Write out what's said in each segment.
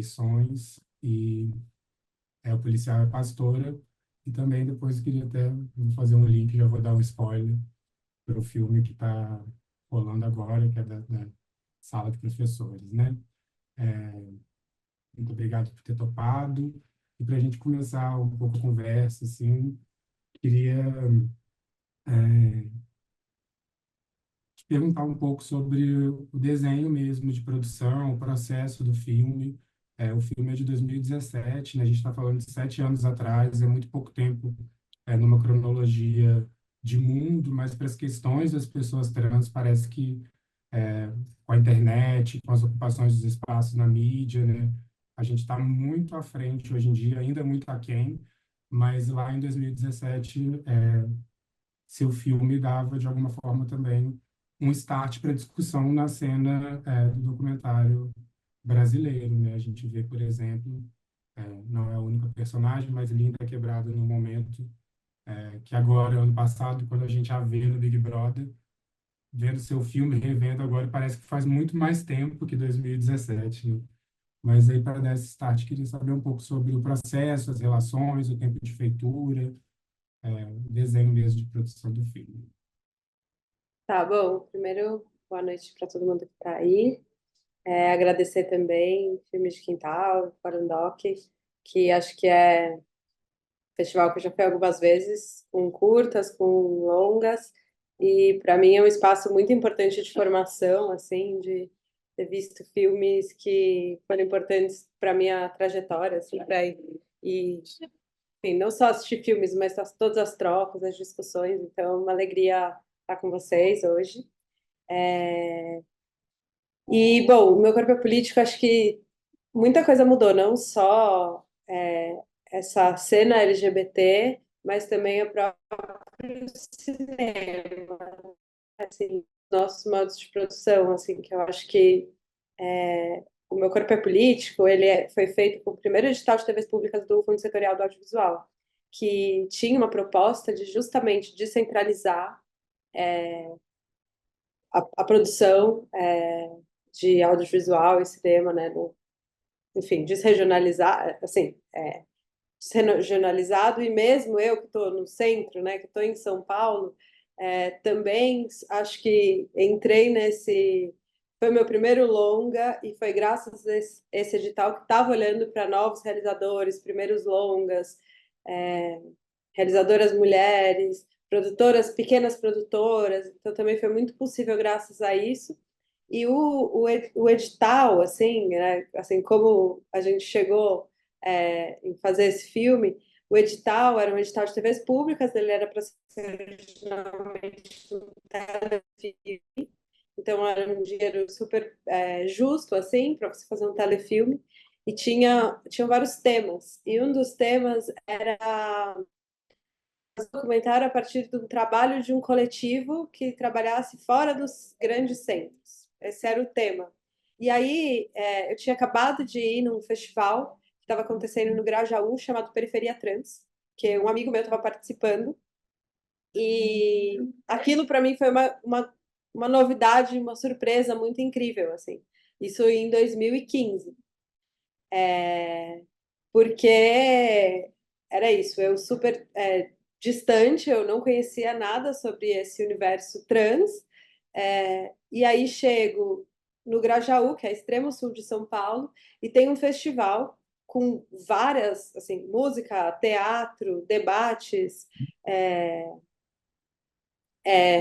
eleições, e o policial é pastora, e também depois eu queria até vou fazer um link, já vou dar um spoiler para o filme que está rolando agora, que é da Sala de Professores, né? É, muito obrigado por ter topado. E para a gente começar um pouco a conversa, assim, queria te perguntar um pouco sobre o desenho mesmo de produção, o processo do filme. O filme é de 2017, né? A gente está falando de 7 anos atrás, é muito pouco tempo numa cronologia de mundo, mas para as questões das pessoas trans, parece que com a internet, com as ocupações dos espaços na mídia, né? A gente está muito à frente hoje em dia, ainda muito aquém, mas lá em 2017, seu filme dava, de alguma forma, também um start para discussão na cena do documentário brasileiro, né? A gente vê, por exemplo, não é a única personagem, mas Linda Quebrada no momento, que agora, ano passado, quando a gente a vê no Big Brother, vendo seu filme, revendo agora, parece que faz muito mais tempo que 2017, né? Mas aí, para dar esse start, queria saber um pouco sobre o processo, as relações, o tempo de feitura, o desenho mesmo de produção do filme. Tá bom. Primeiro, boa noite para todo mundo que está aí. Agradecer também Filme de Quintal, Parandoc, que acho que é um festival que eu já fui algumas vezes, com curtas, com longas, e para mim é um espaço muito importante de formação, assim, de ter visto filmes que foram importantes para minha trajetória, assim, para e, enfim, não só assistir filmes, mas todas as trocas, as discussões. Então, é uma alegria estar com vocês hoje. E, bom, o meu corpo é político, acho que muita coisa mudou, não só essa cena LGBT, mas também o próprio cinema, assim, nossos modos de produção, assim, que eu acho que o meu corpo é político, foi feito com o primeiro edital de TVs públicas do Fundo Setorial do Audiovisual, que tinha uma proposta de justamente descentralizar a produção de audiovisual e cinema, né, enfim, desregionalizar, assim, desregionalizado, e mesmo eu que estou no centro, né, que estou em São Paulo, também acho que entrei nesse. Foi meu primeiro longa, e foi graças a esse edital que estava olhando para novos realizadores, primeiros longas, é, realizadoras mulheres, produtoras, pequenas produtoras, então também foi muito possível graças a isso. E o edital, assim, né, assim como a gente chegou em fazer esse filme, o edital era um edital de TVs públicas, ele era para ser originalmente um telefilme, então era um dinheiro super justo, assim, para você fazer um telefilme, e tinha vários temas, e um dos temas era documentário a partir do trabalho de um coletivo que trabalhasse fora dos grandes centros. Esse era o tema. E aí, eu tinha acabado de ir num festival que estava acontecendo no Grajaú, chamado Periferia Trans, que um amigo meu estava participando. E aquilo, para mim, foi uma novidade, uma surpresa muito incrível, assim. Isso em 2015. Porque era isso, eu super distante, eu não conhecia nada sobre esse universo trans, e aí chego no Grajaú, que é extremo sul de São Paulo, e tem um festival com várias, assim, música, teatro, debates,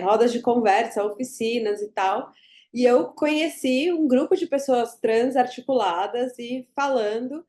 rodas de conversa, oficinas e tal. E eu conheci um grupo de pessoas trans articuladas e falando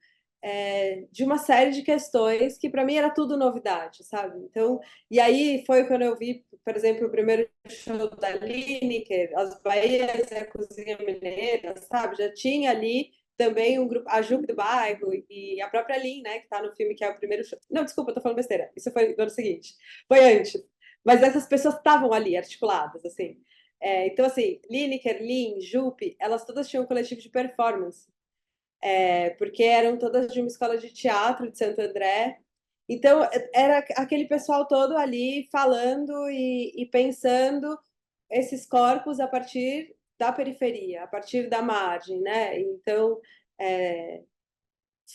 de uma série de questões que para mim era tudo novidade, sabe? Então, e aí foi quando eu vi, por exemplo, o primeiro show da Lineker, as Bahias e a Cozinha Mineira, sabe? Já tinha ali também um grupo, a Jupe do Bairro e a própria Lin, né, que tá no filme, que é o primeiro show. Não, desculpa, eu tô falando besteira. Isso foi no ano seguinte. Foi antes. Mas essas pessoas estavam ali, articuladas, assim. Então, assim, Lineker, Lin, Jupe, elas todas tinham um coletivo de performance, porque eram todas de uma escola de teatro de Santo André. Então, era aquele pessoal todo ali falando e pensando esses corpos a partir da periferia, a partir da margem, né? Então,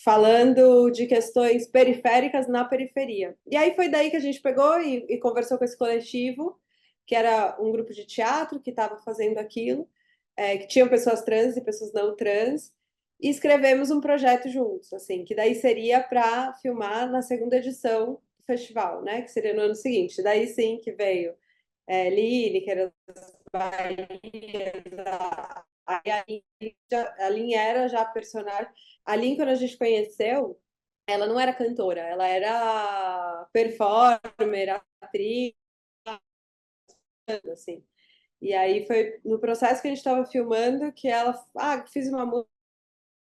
falando de questões periféricas na periferia. E aí foi daí que a gente pegou e conversou com esse coletivo, que era um grupo de teatro que estava fazendo aquilo, que tinham pessoas trans e pessoas não trans, e escrevemos um projeto juntos, assim, que daí seria para filmar na segunda edição do festival, né? Que seria no ano seguinte. Daí sim que veio Lineker, Bahias, a Lin era já a personagem. A Lin, quando a gente conheceu, ela não era cantora, ela era performer, atriz, assim. E aí foi no processo que a gente estava filmando que ela, fiz uma música,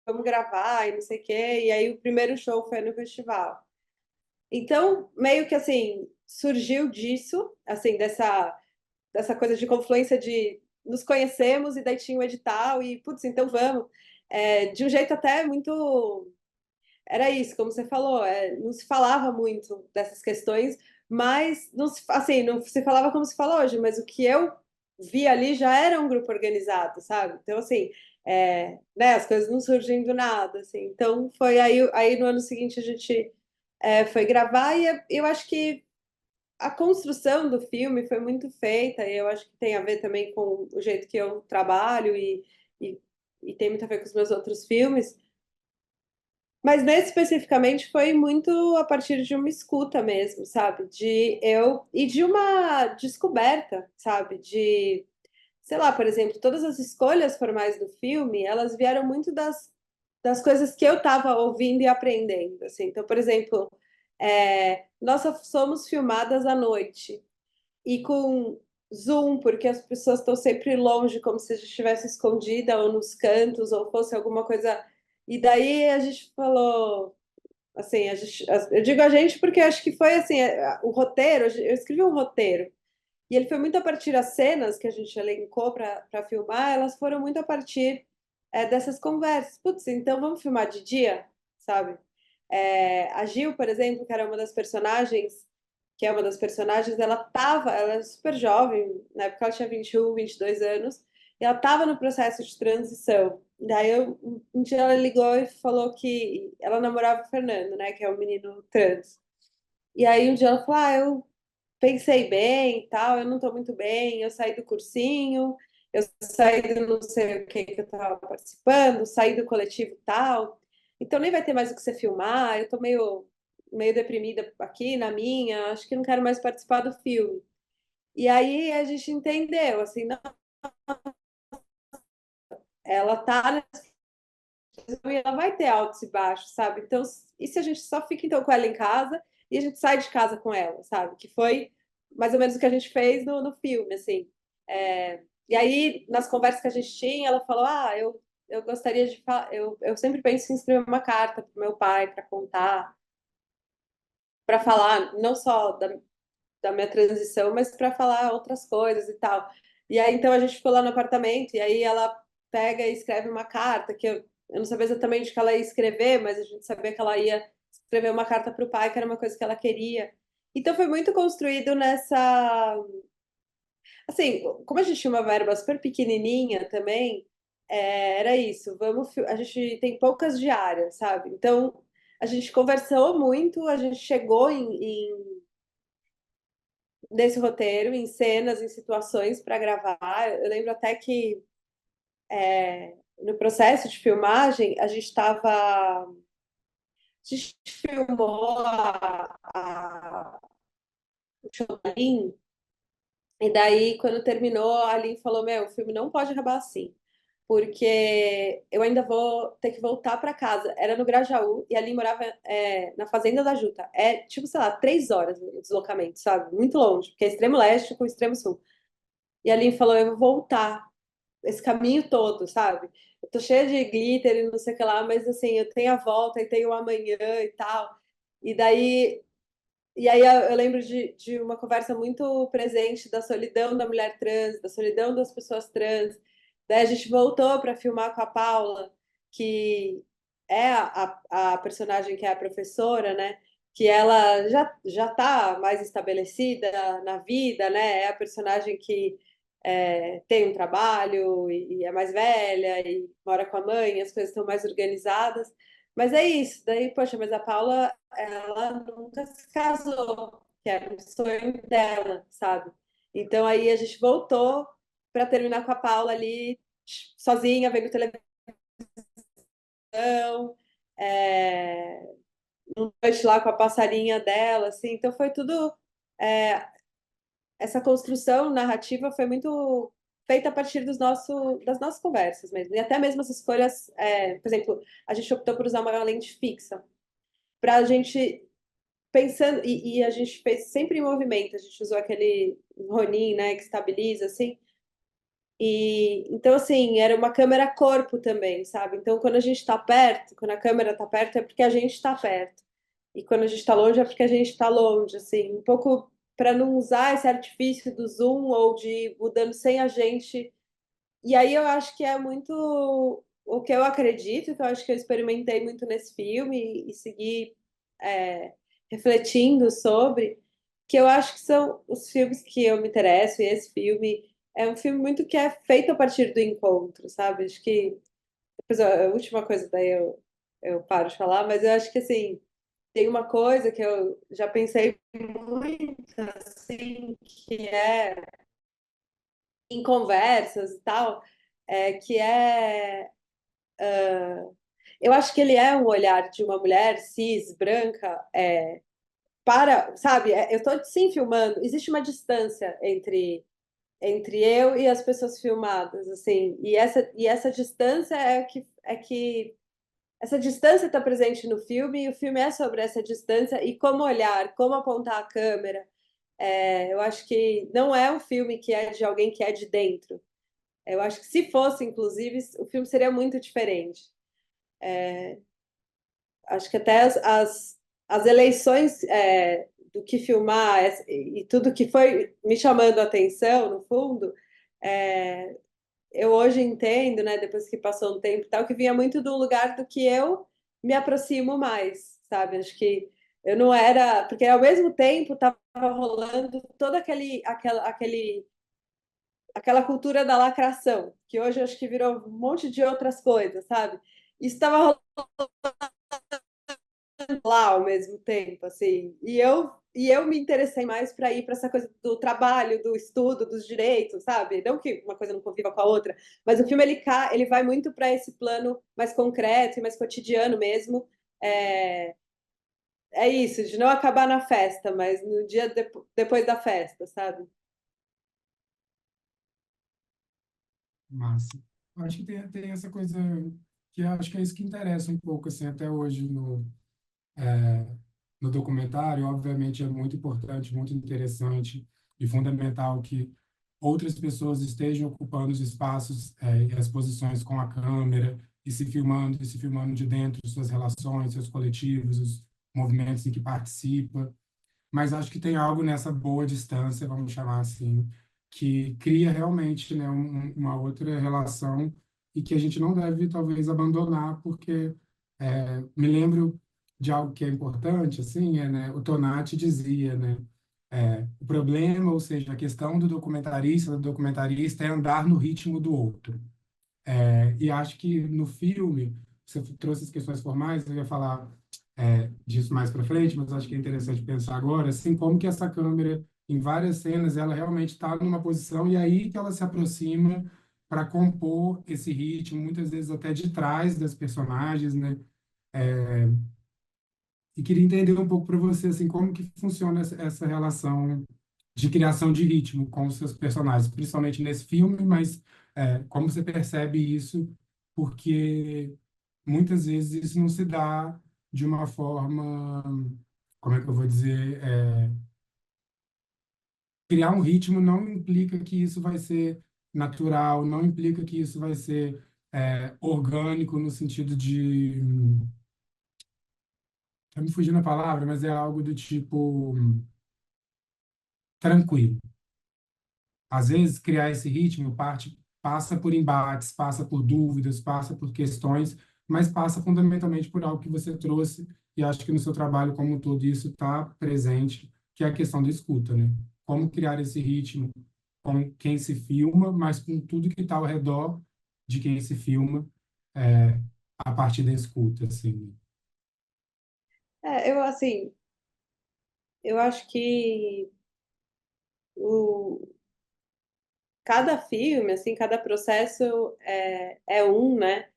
vamos gravar e não sei o quê. E aí o primeiro show foi no festival. Então, meio que assim, surgiu disso, assim, dessa coisa de confluência de nos conhecemos e daí tinha o edital e, putz, então vamos. De um jeito até muito. Era isso, como você falou, não se falava muito dessas questões, mas não se, assim, não se falava como se fala hoje, mas o que eu vi ali já era um grupo organizado, sabe? Então, assim, né, as coisas não surgem do nada, assim. Então, foi aí no ano seguinte a gente foi gravar e eu acho que a construção do filme foi muito feita, e eu acho que tem a ver também com o jeito que eu trabalho e, e tem muito a ver com os meus outros filmes. Mas nesse especificamente foi muito a partir de uma escuta mesmo, sabe? E de uma descoberta, sabe? De, sei lá, por exemplo, todas as escolhas formais do filme, elas vieram muito das coisas que eu estava ouvindo e aprendendo, assim. Então, por exemplo, nós só somos filmadas à noite e com Zoom, porque as pessoas estão sempre longe, como se a gente estivesse escondida ou nos cantos, ou fosse alguma coisa. E daí a gente falou, assim, eu digo a gente porque acho que foi assim, o roteiro, eu escrevi um roteiro, e ele foi muito a partir das cenas que a gente elencou para filmar, elas foram muito a partir dessas conversas. Putz, então vamos filmar de dia, sabe? A Gil, por exemplo, que era uma das personagens, que é uma das personagens, ela é super jovem, na época ela tinha 21, 22 anos, e ela estava no processo de transição. Daí um dia ela ligou e falou que ela namorava o Fernando, né, que é um menino trans. E aí um dia ela falou: eu pensei bem e tal, eu não estou muito bem, eu saí do cursinho, eu saí do não sei o que que eu estava participando, saí do coletivo tal, então nem vai ter mais o que você filmar, eu estou meio deprimida aqui na minha, acho que não quero mais participar do filme. E aí a gente entendeu, assim, não, ela tá e ela vai ter altos e baixos, sabe? Então, e se a gente só fica então com ela em casa e a gente sai de casa com ela, sabe? Que foi mais ou menos o que a gente fez no filme, assim. E aí, nas conversas que a gente tinha, ela falou: eu gostaria de falar, eu sempre penso em escrever uma carta para meu pai, para contar, para falar não só da minha transição, mas para falar outras coisas e tal. E aí, então, a gente ficou lá no apartamento, e aí ela pega e escreve uma carta, eu não sabia exatamente o que ela ia escrever, mas a gente sabia que ela ia escrever uma carta para o pai, que era uma coisa que ela queria. Então, foi muito construído nessa. Assim, como a gente tinha uma verba super pequenininha também, era isso. A gente tem poucas diárias, sabe? Então, a gente conversou muito, a gente chegou nesse roteiro, em cenas, em situações para gravar. Eu lembro até que no processo de filmagem a gente estava. A gente filmou o Chapolin, e daí, quando terminou, a Aline falou: Meu, o filme não pode acabar assim, porque eu ainda vou ter que voltar para casa. Era no Grajaú e ali morava na Fazenda da Juta. É tipo, sei lá, 3 horas o deslocamento, sabe? Muito longe, porque é extremo leste com extremo sul. E a Aline falou: Eu vou voltar esse caminho todo, sabe? Eu tô cheia de glitter e não sei o que lá, mas assim, eu tenho a volta e tenho o amanhã e tal. E daí, e aí eu lembro de uma conversa muito presente da solidão da mulher trans, da solidão das pessoas trans. Daí a gente voltou para filmar com a Paula, que é a personagem que é a professora, né? Que ela já está mais estabelecida na vida, né? É a personagem que tem um trabalho e é mais velha e mora com a mãe, as coisas estão mais organizadas. Mas é isso. Daí, poxa, mas a Paula, ela nunca se casou, que era o sonho dela, sabe? Então aí a gente voltou para terminar com a Paula ali sozinha, vendo televisão, é, num lanche lá com a passarinha dela, assim. Então foi tudo. é, Essa construção narrativa foi muito feita a partir das nossas conversas mesmo. E até mesmo as escolhas, por exemplo, a gente optou por usar uma lente fixa para a gente pensando, e a gente fez sempre em movimento, a gente usou aquele Ronin, né, que estabiliza, assim, e então, assim, era uma câmera corpo também, sabe? Então, quando a gente está perto, quando a câmera está perto, é porque a gente está perto. E quando a gente está longe, é porque a gente está longe, assim, um pouco para não usar esse artifício do zoom ou de ir mudando sem a gente. E aí eu acho que é muito o que eu acredito, que eu acho que eu experimentei muito nesse filme e segui é, refletindo sobre, que eu acho que são os filmes que eu me interesso, e esse filme é um filme muito que é feito a partir do encontro, sabe? Acho que depois a última coisa daí eu paro de falar, mas eu acho que assim, tem uma coisa que eu já pensei muito assim, que é em conversas e tal, que é. Eu acho que ele é um olhar de uma mulher cis, branca, para, sabe? Eu estou sim filmando, existe uma distância entre eu e as pessoas filmadas, assim, e essa distância é que essa distância está presente no filme, e o filme é sobre essa distância e como olhar, como apontar a câmera. Eu acho que não é um filme que é de alguém que é de dentro. Eu acho que se fosse, inclusive, o filme seria muito diferente. Acho que até as eleições do que filmar e tudo que foi me chamando a atenção, no fundo, é, eu hoje entendo, né, depois que passou um tempo e tal, que vinha muito do lugar do que eu me aproximo mais, sabe? Acho que eu não era, porque ao mesmo tempo estava rolando todo aquela cultura da lacração, que hoje eu acho que virou um monte de outras coisas, sabe? Isso estava lá ao mesmo tempo, assim. E eu me interessei mais para ir para essa coisa do trabalho, do estudo, dos direitos, sabe? Não que uma coisa não conviva com a outra, mas o filme ele vai muito para esse plano mais concreto e mais cotidiano mesmo. É, é isso, de não acabar na festa, mas no dia depois da festa, sabe? Massa. Eu acho que tem essa coisa que eu acho que é isso que interessa um pouco, assim, até hoje no documentário. Obviamente é muito importante, muito interessante e fundamental que outras pessoas estejam ocupando os espaços e as posições com a câmera e se filmando de dentro, suas relações, seus coletivos, os movimentos em que participa. Mas acho que tem algo nessa boa distância, vamos chamar assim, que cria realmente, né, uma outra relação e que a gente não deve talvez abandonar, porque me lembro de algo que é importante, assim, né, o Tonati dizia, né, o problema, ou seja, a questão do documentarista é andar no ritmo do outro. E acho que no filme, você trouxe as questões formais, eu ia falar disso mais para frente, mas acho que é interessante pensar agora, assim, como que essa câmera, em várias cenas, ela realmente está numa posição e aí que ela se aproxima para compor esse ritmo, muitas vezes até de trás das personagens, né? E queria entender um pouco para você, assim, como que funciona essa relação de criação de ritmo com os seus personagens, principalmente nesse filme, mas como você percebe isso, porque muitas vezes isso não se dá de uma forma, como é que eu vou dizer, criar um ritmo não implica que isso vai ser natural, não implica que isso vai ser orgânico no sentido de, tá me fugindo a palavra, mas é algo do tipo tranquilo. Às vezes, criar esse ritmo passa por embates, passa por dúvidas, passa por questões, mas passa fundamentalmente por algo que você trouxe, e acho que no seu trabalho como um todo isso está presente, que é a questão da escuta, né? Como criar esse ritmo com quem se filma, mas com tudo que está ao redor de quem se filma, é, a partir da escuta, assim. Eu, assim, eu acho que o, cada filme, assim, cada processo é um, né?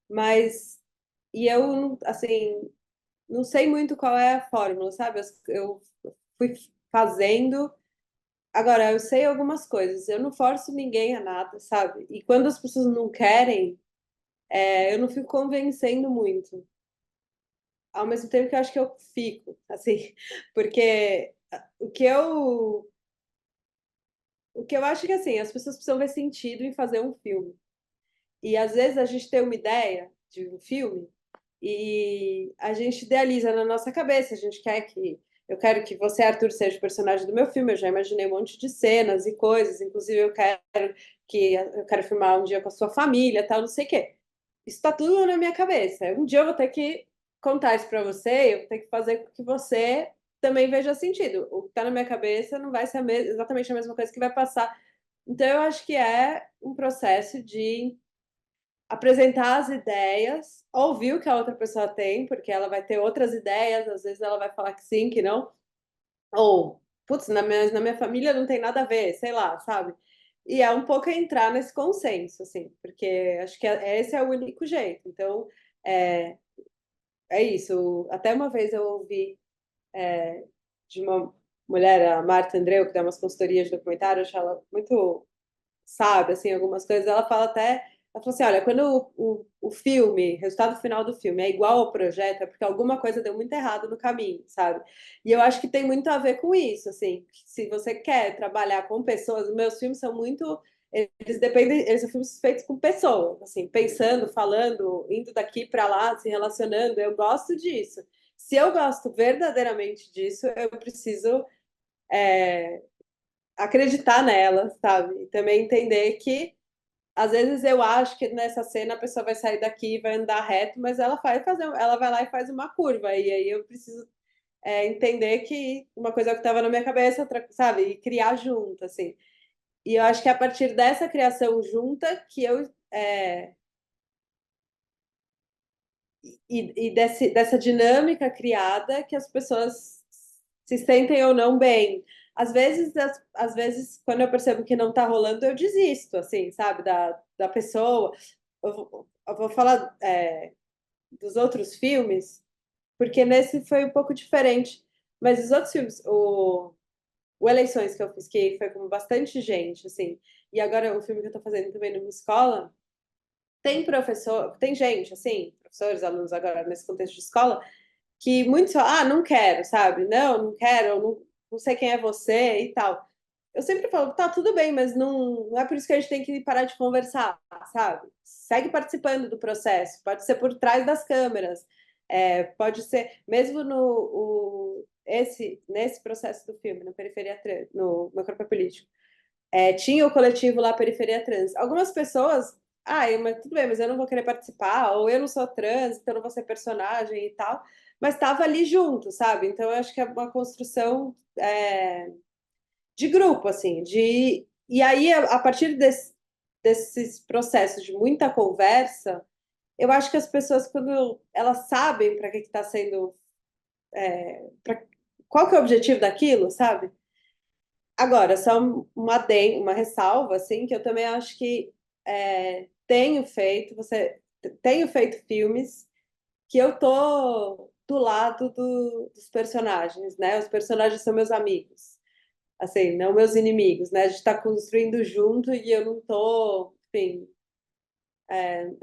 Mas, e eu, assim, não sei muito qual é a fórmula, sabe? Eu fui fazendo. Agora, eu sei algumas coisas, eu não forço ninguém a nada, sabe? E quando as pessoas não querem, eu não fico convencendo muito. Ao mesmo tempo que eu acho que eu fico, assim, porque o que eu, o que eu acho que, assim, as pessoas precisam ver sentido em fazer um filme. E às vezes a gente tem uma ideia de um filme e a gente idealiza na nossa cabeça, a gente quer que. Eu quero que você, Arthur, seja o personagem do meu filme. Eu já imaginei um monte de cenas e coisas. Inclusive, eu quero filmar um dia com a sua família, tal, não sei o quê. Isso está tudo na minha cabeça. Um dia eu vou ter que contar isso para você, eu vou ter que fazer com que você também veja sentido. O que está na minha cabeça não vai ser exatamente a mesma coisa que vai passar. Então, eu acho que é um processo de apresentar as ideias, ouvir o que a outra pessoa tem, porque ela vai ter outras ideias, às vezes ela vai falar que sim, que não, ou, putz, na minha família não tem nada a ver, sei lá, sabe? E é um pouco entrar nesse consenso, assim, porque acho que esse é o único jeito. Então, é, é isso. Até uma vez eu ouvi de uma mulher, a Marta Andreu, que dá umas consultorias de documentário, eu acho ela muito sabe, assim, algumas coisas. Ela falou assim, olha, quando o filme, o resultado final do filme é igual ao projeto, é porque alguma coisa deu muito errado no caminho, sabe? E eu acho que tem muito a ver com isso, assim, que se você quer trabalhar com pessoas, os meus filmes são muito, eles são filmes feitos com pessoas, assim, pensando, falando, indo daqui para lá, se relacionando, eu gosto disso. Se eu gosto verdadeiramente disso, eu preciso acreditar nela, sabe? E também entender que às vezes eu acho que nessa cena a pessoa vai sair daqui e vai andar reto, mas ela vai lá e faz uma curva. E aí eu preciso entender que uma coisa é o que estava na minha cabeça, outra, sabe? E criar junto, assim. E eu acho que é a partir dessa criação junta que dessa dinâmica criada que as pessoas se sentem ou não bem. Às vezes, quando eu percebo que não tá rolando, eu desisto, assim, sabe, da pessoa. Eu vou falar dos outros filmes, porque nesse foi um pouco diferente. Mas os outros filmes, o Eleições que eu fiz, que foi com bastante gente, assim, e agora o filme que eu tô fazendo também numa escola, tem professor, tem gente, assim, professores, alunos agora nesse contexto de escola, que muitos falam, não quero, sabe? Não, não quero, eu não sei quem é você e tal. Eu sempre falo, tá, tudo bem, mas não é por isso que a gente tem que parar de conversar, sabe? Segue participando do processo, pode ser por trás das câmeras, pode ser, mesmo nesse processo do filme, no Periferia Trans, no Meu Corpo é Político, tinha o coletivo lá Periferia Trans. Algumas pessoas, mas tudo bem, mas eu não vou querer participar, ou eu não sou trans, então eu não vou ser personagem e tal, mas estava ali junto, sabe? Então eu acho que é uma construção de grupo, assim, e aí a partir desses processos de muita conversa, eu acho que as pessoas, quando elas sabem para que está sendo, pra, qual que é o objetivo daquilo, sabe? Agora, só uma ressalva, assim, que eu também acho que tenho feito filmes que eu tô do lado dos personagens, né? Os personagens são meus amigos, assim, não meus inimigos, né? A gente tá construindo junto e eu não tô, enfim,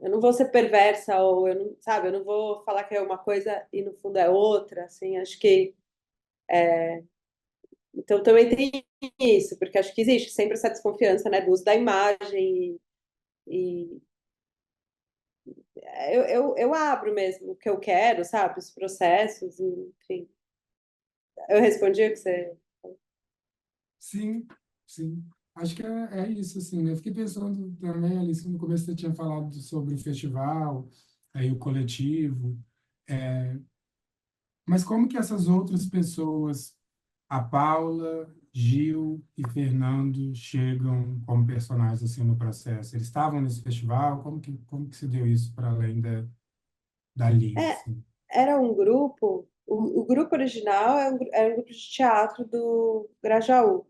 eu não vou ser perversa ou eu não, sabe, eu não vou falar que é uma coisa e no fundo é outra, assim, acho que então também tem isso, porque acho que existe sempre essa desconfiança, né, do uso da imagem e eu abro mesmo o que eu quero, sabe, os processos, enfim. Eu respondi o que você... Sim, sim. Acho que é isso, assim, né? Eu fiquei pensando também, Alice, no começo você tinha falado sobre o festival, aí o coletivo, mas como que essas outras pessoas, a Paula, Gil e Fernando, chegam como personagens, assim, no processo? Eles estavam nesse festival? Como que se deu isso para além da Lia, É, assim? era um grupo, O grupo original era um grupo de teatro do Grajaú.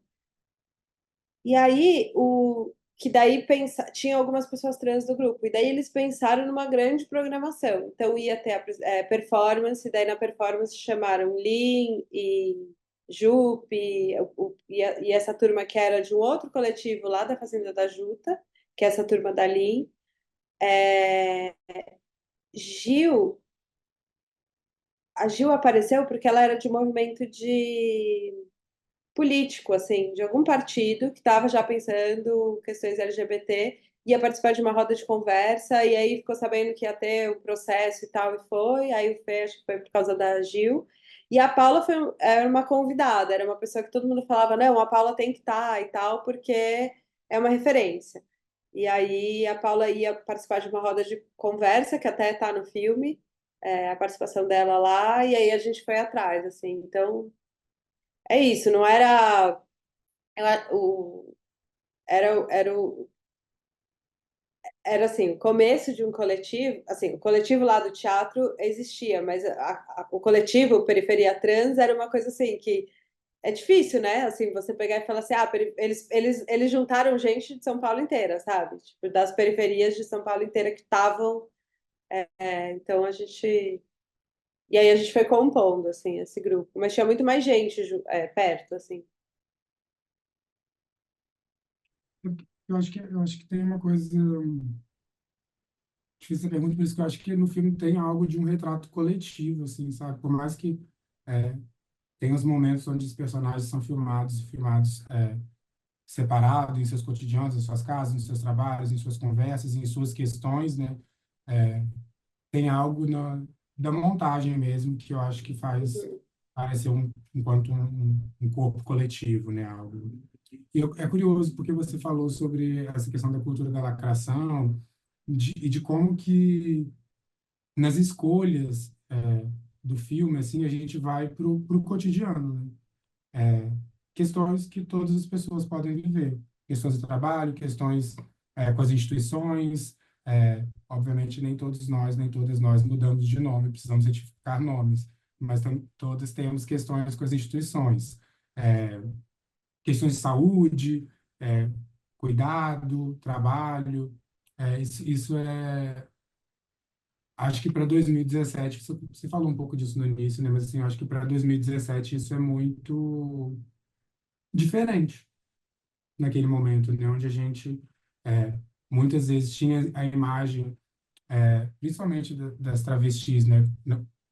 E aí, que daí tinha algumas pessoas trans do grupo, e daí eles pensaram numa grande programação. Então ia ter a performance, e daí na performance chamaram Lin e Jupe, e essa turma que era de um outro coletivo lá da Fazenda da Juta, que é essa turma da Lin. É, Gil, a Gil apareceu porque ela era de um movimento de político, assim, de algum partido que estava já pensando questões LGBT, ia participar de uma roda de conversa, e aí ficou sabendo que ia ter o processo e tal, e foi. Aí o Fê, acho que foi por causa da Gil. E a Paula era uma convidada, era uma pessoa que todo mundo falava, não, a Paula tem que estar e tal, porque é uma referência. E aí a Paula ia participar de uma roda de conversa, que até está no filme, a participação dela lá, e aí a gente foi atrás, assim. Então, é isso, não era era, era, o, era assim, o começo de um coletivo, assim, o coletivo lá do teatro existia, mas o coletivo Periferia Trans era uma coisa assim que é difícil, né? Assim, você pegar e falar assim, eles juntaram gente de São Paulo inteira, sabe? Tipo, das periferias de São Paulo inteira que estavam, então a gente e aí a gente foi compondo assim esse grupo, mas tinha muito mais gente perto, assim. Eu acho que tem uma coisa difícil essa pergunta, por isso que eu acho que no filme tem algo de um retrato coletivo, assim, sabe? Por mais que é, tem os momentos onde os personagens são filmados separados em seus cotidianos, em suas casas, em seus trabalhos, em suas conversas, em suas questões, né? É, tem algo da montagem mesmo que eu acho que faz parecer enquanto um corpo coletivo, né? Algo. É curioso porque você falou sobre essa questão da cultura da lacração e de como que nas escolhas do filme assim a gente vai pro cotidiano, né? Questões que todas as pessoas podem viver, questões de trabalho, questões com as instituições. Obviamente, nem todos nós, nem todas nós mudamos de nome, precisamos retificar nomes, mas todas temos questões com as instituições. É, questões de saúde, é, cuidado, trabalho. Isso é. Acho que para 2017, você falou um pouco disso no início, né? Mas assim, eu acho que para 2017 isso é muito diferente naquele momento, né, onde a gente muitas vezes tinha a imagem, principalmente das travestis, né,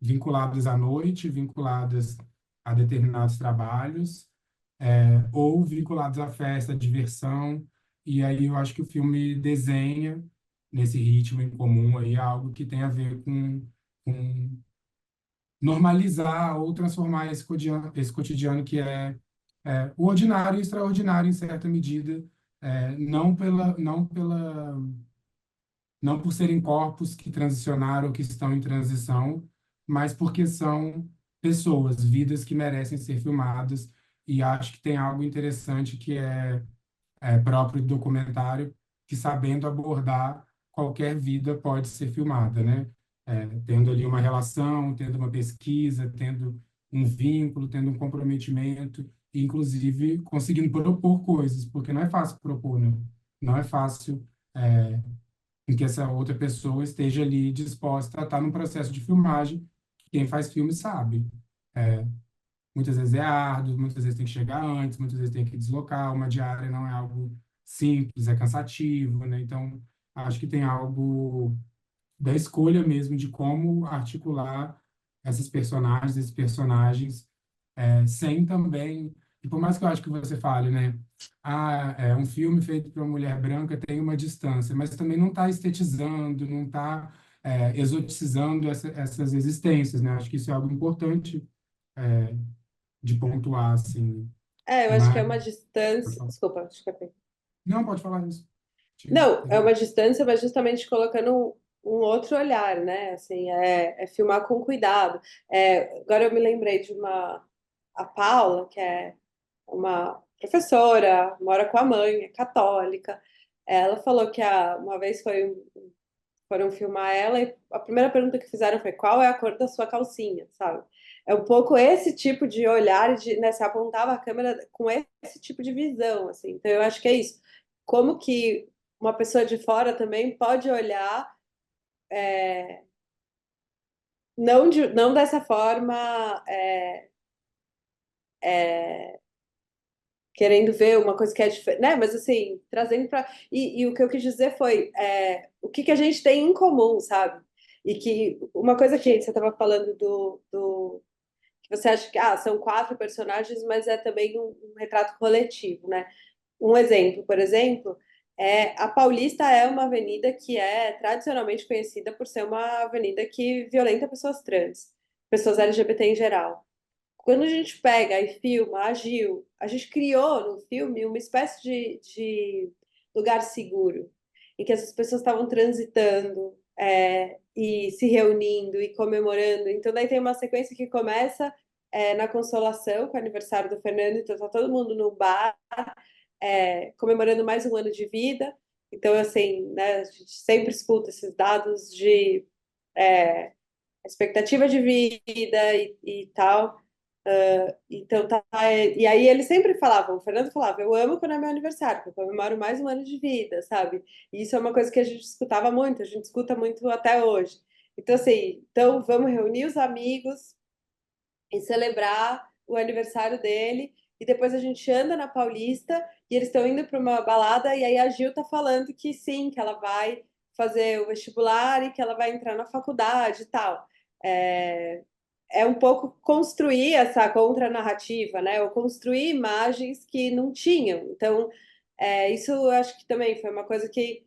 vinculadas à noite, vinculadas a determinados trabalhos, ou vinculados à festa, à diversão, e aí eu acho que o filme desenha nesse ritmo em comum aí algo que tem a ver com normalizar ou transformar esse cotidiano que é o ordinário e extraordinário em certa medida, não por serem corpos que transicionaram ou que estão em transição, mas porque são pessoas, vidas que merecem ser filmadas. E acho que tem algo interessante que é próprio do documentário, que sabendo abordar qualquer vida pode ser filmada, né? Tendo ali uma relação, tendo uma pesquisa, tendo um vínculo, tendo um comprometimento, e, inclusive conseguindo propor coisas, porque não é fácil propor, né? Não é fácil em que essa outra pessoa esteja ali disposta a estar num processo de filmagem, que quem faz filme sabe. É, Muitas vezes é árduo, muitas vezes tem que chegar antes, muitas vezes tem que deslocar, uma diária não é algo simples, é cansativo, né? Então, acho que tem algo da escolha mesmo de como articular esses personagens, sem também, e por mais que eu acho que você fale, né? Um filme feito para uma mulher branca tem uma distância, mas também não está estetizando, não está exoticizando essas existências, né? Acho que isso é algo importante de pontuar, assim, Eu acho que é mas... uma distância. Desculpa, acho que é. Não, pode falar isso. Não, é uma distância, mas justamente colocando um outro olhar, né? Assim, é filmar com cuidado. Agora eu me lembrei de a Paula, que é uma professora, mora com a mãe, é católica. Ela falou que uma vez foram filmar ela e a primeira pergunta que fizeram foi qual é a cor da sua calcinha, sabe? é um pouco esse tipo de olhar, de, né, você apontava a câmera com esse tipo de visão, assim. Então, eu acho que é isso. Como que uma pessoa de fora também pode olhar, não dessa forma, querendo ver uma coisa que é diferente, né? Mas assim, trazendo para. E o que eu quis dizer foi o que a gente tem em comum, sabe? E que uma coisa que você estava falando que você acha que são quatro personagens, mas é também um retrato coletivo, né? Um exemplo, por exemplo, a Paulista é uma avenida que é tradicionalmente conhecida por ser uma avenida que violenta pessoas trans, pessoas LGBT em geral. Quando a gente pega e filma, agiu, a gente criou no filme uma espécie de lugar seguro, em que essas pessoas estavam transitando e se reunindo e comemorando. Então, daí tem uma sequência que começa na Consolação, com o aniversário do Fernando, então tá todo mundo no bar, comemorando mais um ano de vida. Então, assim, né, a gente sempre escuta esses dados de expectativa de vida e tal. Então tá. E aí eles sempre falavam, o Fernando falava, eu amo quando é meu aniversário, porque eu comemoro mais um ano de vida, sabe? E isso é uma coisa que a gente escutava muito, a gente escuta muito até hoje. Então, assim, então vamos reunir os amigos e celebrar o aniversário dele. E depois a gente anda na Paulista e eles estão indo para uma balada, e aí a Gil tá falando que sim, que ela vai fazer o vestibular e que ela vai entrar na faculdade e tal. É, é um pouco construir essa contranarrativa, né? Ou construir imagens que não tinham. Então, isso eu acho que também foi uma coisa que.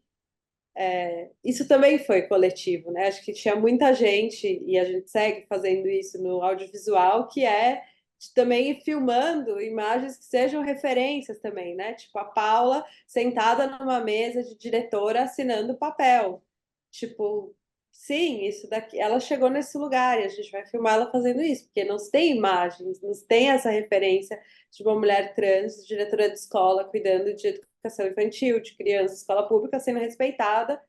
Isso também foi coletivo, né? Acho que tinha muita gente, e a gente segue fazendo isso no audiovisual, que é de também ir filmando imagens que sejam referências também, né? Tipo a Paula sentada numa mesa de diretora assinando papel. Tipo, sim, isso daqui, ela chegou nesse lugar e a gente vai filmar ela fazendo isso, porque não se tem imagens, não se tem essa referência de uma mulher trans, diretora de escola, cuidando de educação infantil, de criança, escola pública sendo respeitada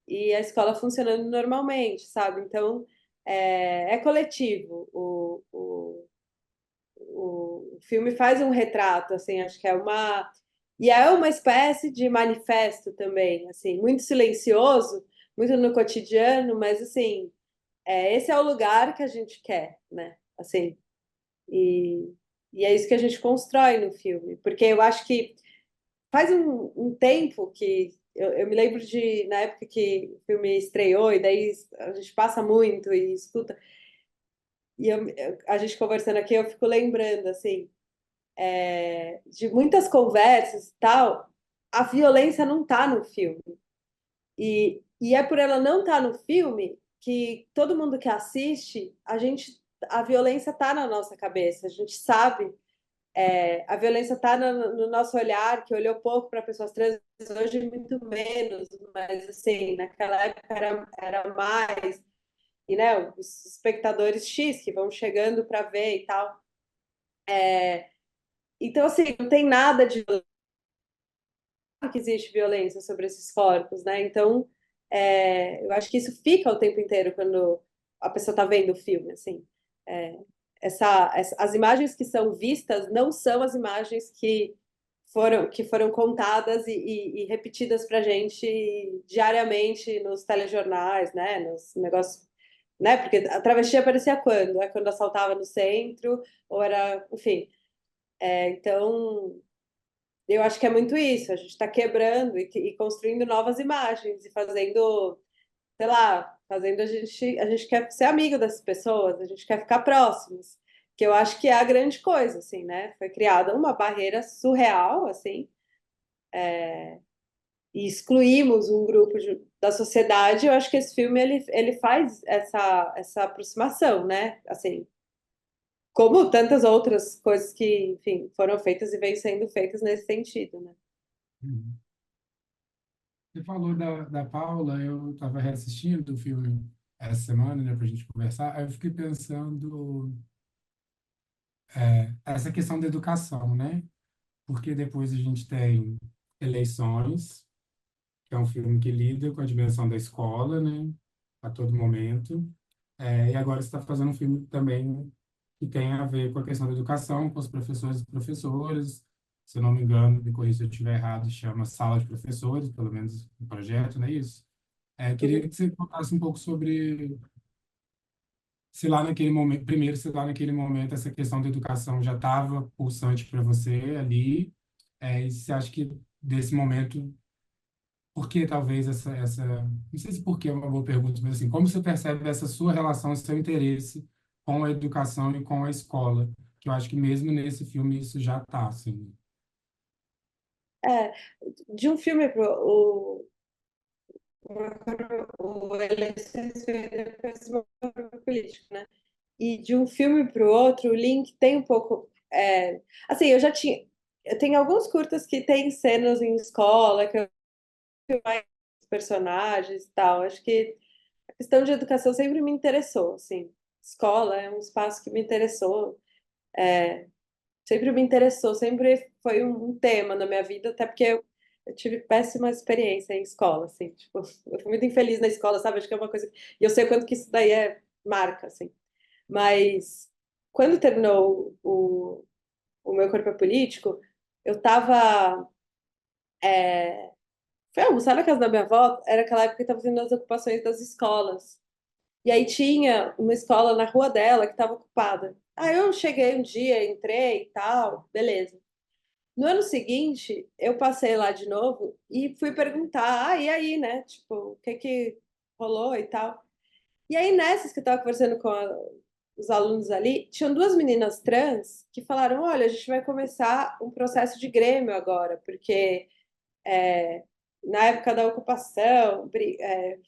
e a escola funcionando normalmente, sabe? Então, é coletivo. O filme faz um retrato, assim, acho que é uma. E é uma espécie de manifesto também, assim, muito silencioso, muito no cotidiano, mas, assim, esse é o lugar que a gente quer, né? Assim, e, e é isso que a gente constrói no filme, porque eu acho que faz um tempo que eu me lembro de na época que o filme estreou, e daí a gente passa muito e escuta, e a gente conversando aqui, eu fico lembrando assim, de muitas conversas e tal, a violência não tá no filme. E é por ela não estar no filme que todo mundo que assiste, a violência tá na nossa cabeça, a gente sabe. A violência está no nosso olhar, que olhou pouco para pessoas trans, hoje muito menos, mas assim, naquela época era mais, e né, os espectadores X que vão chegando para ver e tal. Então, assim, não tem nada de que existe violência sobre esses corpos, né? Então, eu acho que isso fica o tempo inteiro quando a pessoa está vendo o filme, assim. É, as imagens que são vistas não são as imagens que foram contadas e repetidas para a gente diariamente nos telejornais, né? Nos negócios, né? Porque a travesti aparecia quando? É quando assaltava no centro, ou era, enfim. Então, eu acho que é muito isso, a gente está quebrando e construindo novas imagens e fazendo, sei lá, fazendo a gente quer ser amigo dessas pessoas, a gente quer ficar próximos, que eu acho que é a grande coisa, assim, né? Foi criada uma barreira surreal, assim, e excluímos um grupo da sociedade. Eu acho que esse filme ele faz essa aproximação, né? Assim, como tantas outras coisas que, enfim, foram feitas e vêm sendo feitas nesse sentido, né? Uhum. Você falou da Paula, eu estava reassistindo o filme essa semana, né, para a gente conversar, aí eu fiquei pensando essa questão da educação, né? Porque depois a gente tem Eleições, que é um filme que lida com a dimensão da escola, né, a todo momento. E agora você está fazendo um filme também que tem a ver com a questão da educação, com os professores e professoras. Se eu não me engano, me corrija se eu estiver errado, chama Sala de Professores, pelo menos o projeto, não é isso? Queria Uhum. que você contasse um pouco sobre se lá naquele momento, primeiro, se lá naquele momento essa questão da educação já estava pulsante para você ali, e se você acha que desse momento, por que talvez não sei se por que é uma boa pergunta, mas assim, como você percebe essa sua relação, esse seu interesse com a educação e com a escola? Que eu acho que mesmo nesse filme isso já está, assim. É, de um filme pro o Eleições foi um político, né? E de um filme para o outro, o link tem um pouco. Assim, eu tenho alguns curtas que tem cenas em escola, que eu mais personagens e tal. Acho que a questão de educação sempre me interessou, assim. Escola é um espaço que me interessou, sempre me interessou, sempre foi um tema na minha vida, até porque eu tive péssima experiência em escola, assim, tipo, eu fui muito infeliz na escola, sabe? Acho que é uma coisa. E eu sei o quanto que isso daí marca, assim. Mas quando terminou o meu corpo é político, eu tava. Fui almoçar na casa da minha avó, era aquela época que estava tendo as ocupações das escolas. E aí tinha uma escola na rua dela que estava ocupada. Aí eu cheguei um dia, entrei e tal, beleza. No ano seguinte, eu passei lá de novo e fui perguntar, e aí, né? Tipo, o que que rolou e tal. E aí, nessas que eu estava conversando com os alunos ali, tinham duas meninas trans que falaram: olha, a gente vai começar um processo de grêmio agora, porque na época da ocupação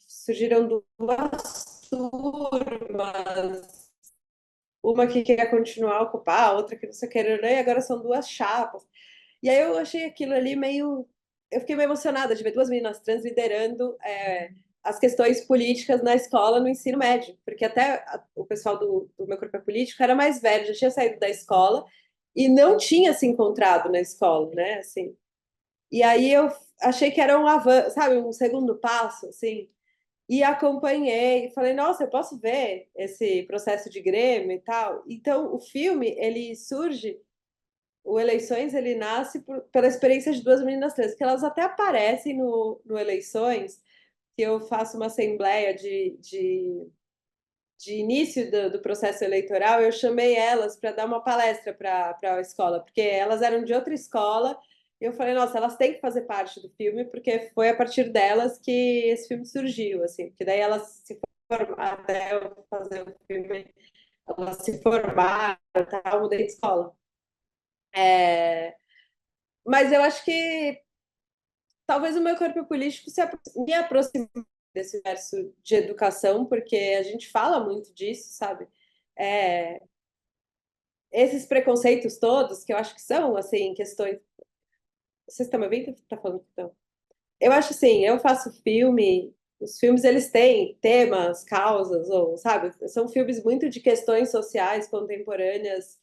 surgiram duas turmas, uma que queria continuar a ocupar, a outra que não sei o que, e agora são duas chapas. E aí eu achei aquilo ali meio. Eu fiquei meio emocionada de ver duas meninas trans liderando as questões políticas na escola, no ensino médio, porque até o pessoal do meu corpo é político era mais velho, já tinha saído da escola e não tinha se encontrado na escola, né? Assim. E aí eu achei que era um avanço, sabe, um segundo passo, assim. E acompanhei, e falei, nossa, eu posso ver esse processo de Grêmio e tal. Então, o filme, ele surge, o Eleições, ele nasce pela experiência de duas meninas trans, que elas até aparecem no Eleições, que eu faço uma assembleia de início do processo eleitoral, eu chamei elas para dar uma palestra para a escola, porque elas eram de outra escola, e eu falei, nossa, elas têm que fazer parte do filme, porque foi a partir delas que esse filme surgiu, assim, porque daí elas se formaram, até eu fazer o filme, elas se formaram, tal, mudei de escola. É, mas eu acho que talvez o meu corpo político me aproxime desse verso de educação, porque a gente fala muito disso, sabe? É, esses preconceitos todos, que eu acho que são, assim, questões. Vocês estão me ouvindo? Tá falando que estão. Eu acho assim, eu faço filme, os filmes eles têm temas, causas, ou, sabe? São filmes muito de questões sociais contemporâneas,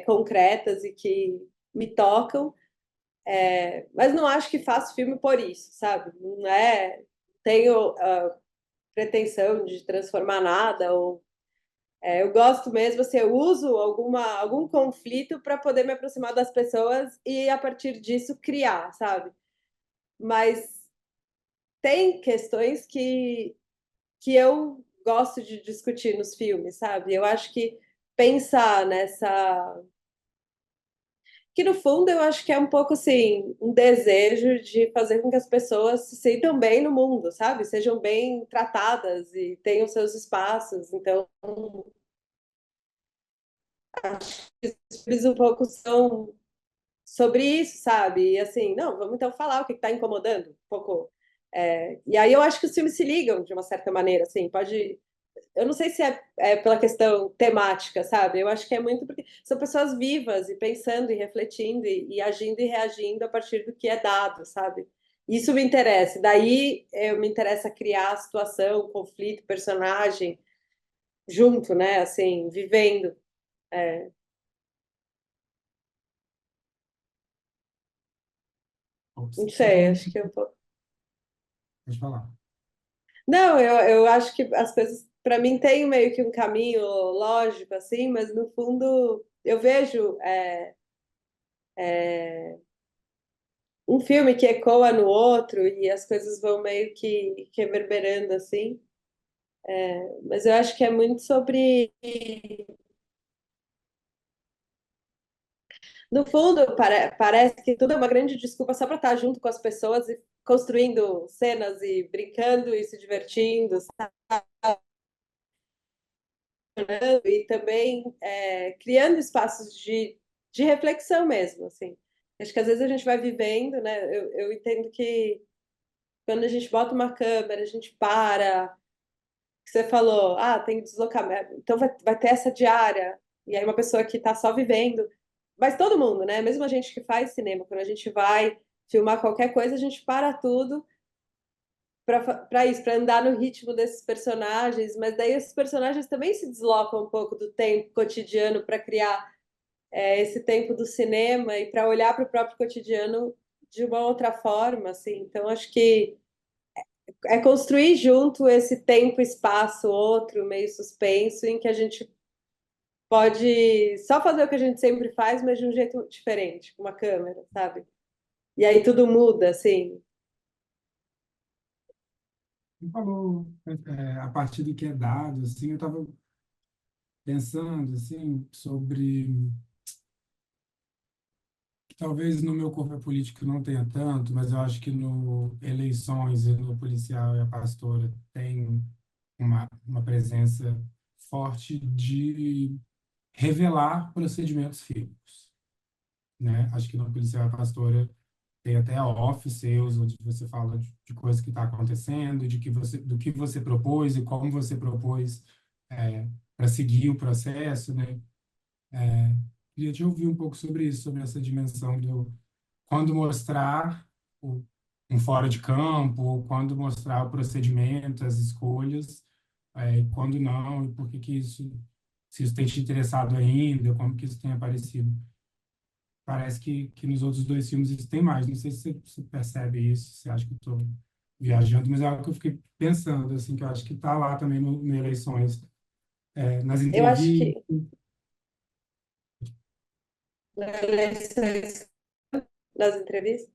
concretas e que me tocam, mas não acho que faço filme por isso, sabe? Não é. Tenho pretensão de transformar nada ou eu gosto mesmo, assim, eu uso algum conflito para poder me aproximar das pessoas e, a partir disso, criar, sabe? Mas tem questões que eu gosto de discutir nos filmes, sabe? Eu acho que pensar nessa. Que no fundo eu acho que é um pouco assim, um desejo de fazer com que as pessoas se sintam bem no mundo, sabe? Sejam bem tratadas e tenham seus espaços. Então, acho que os filmes um pouco são sobre isso, sabe? E assim, não, vamos então falar o que está incomodando um pouco. E aí eu acho que os filmes se ligam de uma certa maneira, assim, pode. Eu não sei se é pela questão temática, sabe? Eu acho que é muito porque são pessoas vivas e pensando e refletindo e agindo e reagindo a partir do que é dado, sabe? Isso me interessa. Daí eu me interessa criar a situação, conflito, personagem junto, né? Assim, vivendo. É, não Você sei, falou muito, acho que eu. pode falar. Não, eu acho que as coisas para mim tem meio que um caminho lógico, assim, mas no fundo eu vejo um filme que ecoa no outro e as coisas vão meio que reverberando assim. Mas eu acho que é muito sobre. No fundo, parece que tudo é uma grande desculpa só para estar junto com as pessoas e construindo cenas e brincando e se divertindo, sabe? E também criando espaços de reflexão mesmo, assim. Acho que às vezes a gente vai vivendo, né? Eu entendo que quando a gente bota uma câmera, a gente para, que você falou, tem deslocamento, então vai ter essa diária, e aí uma pessoa que está só vivendo, mas todo mundo, né? Mesmo a gente que faz cinema, quando a gente vai filmar qualquer coisa, a gente para tudo para isso, para andar no ritmo desses personagens, mas daí esses personagens também se deslocam um pouco do tempo cotidiano para criar esse tempo do cinema e para olhar para o próprio cotidiano de uma outra forma, assim. Então acho que é construir junto esse tempo, espaço, outro meio suspenso, em que a gente pode só fazer o que a gente sempre faz, mas de um jeito diferente, com uma câmera, sabe? E aí tudo muda, assim. Você falou, a partir do que é dado, assim, eu estava pensando, assim, sobre que talvez no meu corpo político não tenha tanto, mas eu acho que no Eleições e no Policial e a Pastora tem uma presença forte de revelar procedimentos físicos, né? Acho que no Policial e a Pastora tem até off seus, onde você fala de coisas que está acontecendo, do que você propôs e como você propôs para seguir o processo, né? Queria te ouvir um pouco sobre isso, sobre essa dimensão do quando mostrar o, um fora de campo, ou quando mostrar o procedimento, as escolhas, e quando não, e por que que isso, se isso tem te interessado ainda, como que isso tem aparecido. Parece que nos outros dois filmes isso tem mais. Não sei se você percebe isso, se acha que eu estou viajando, mas é algo que eu fiquei pensando, assim, que eu acho que está lá também no Eleições, nas Eu acho entrevistas. que nas eleições, nas entrevistas,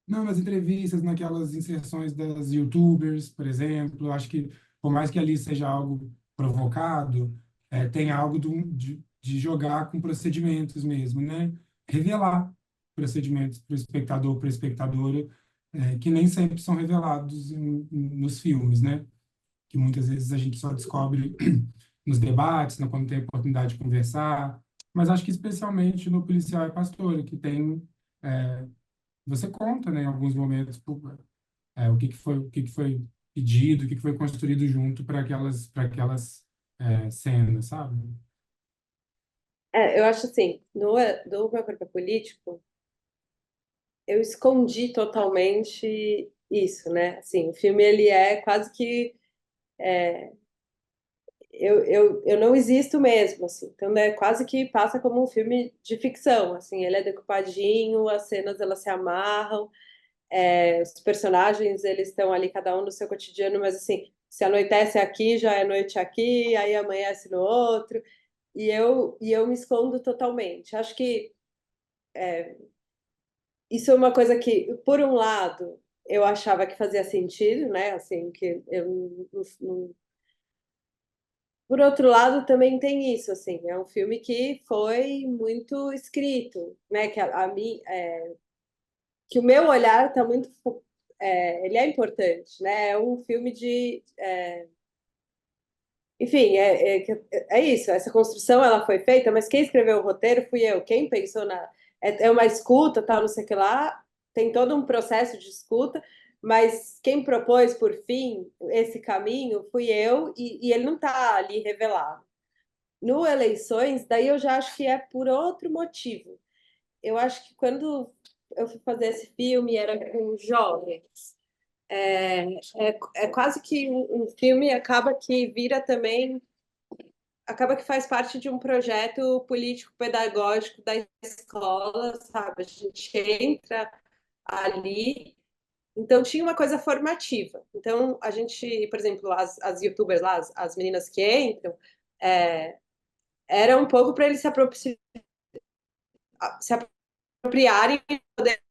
Não, nas entrevistas, naquelas inserções das YouTubers, por exemplo, eu acho que, por mais que ali seja algo provocado, tem algo de jogar com procedimentos mesmo, né? Revelar procedimentos para o espectador, para a espectadora, que nem sempre são revelados nos filmes, né? Que muitas vezes a gente só descobre nos debates, né, quando tem a oportunidade de conversar, mas acho que especialmente no Policial e Pastor, que tem você conta, né, em alguns momentos, o que que foi pedido, o que que foi construído junto para aquelas cenas, sabe? eu acho assim, no Meu Corpo é Político, eu escondi totalmente isso, né? Assim, o filme, ele é quase que eu não existo mesmo, assim. Então, é quase que passa como um filme de ficção, assim. Ele é decupadinho, as cenas, elas se amarram, os personagens, eles estão ali, cada um no seu cotidiano, mas, assim, se anoitece aqui, já é noite aqui, aí amanhece no outro. E eu me escondo totalmente. Acho que isso é uma coisa que, por um lado, eu achava que fazia sentido, né? Assim, que eu por outro lado, também tem isso, assim, é um filme que foi muito escrito, né? Que a mim, que o meu olhar está muito, ele é importante, né? É um filme enfim, é isso. Essa construção ela foi feita, mas quem escreveu o roteiro fui eu. Quem pensou é uma escuta, tal, não sei o que lá. Tem todo um processo de escuta, mas quem propôs por fim esse caminho fui eu e ele não está ali revelado. No Eleições, daí eu já acho que é por outro motivo. Eu acho que quando eu fui fazer esse filme era com jovens. É quase que um filme acaba que vira também, acaba que faz parte de um projeto político-pedagógico da escola, sabe? A gente entra ali Então tinha uma coisa formativa. Então a gente, por exemplo, as YouTubers lá, as meninas que entram, é, era um pouco para eles se apropriarem e poder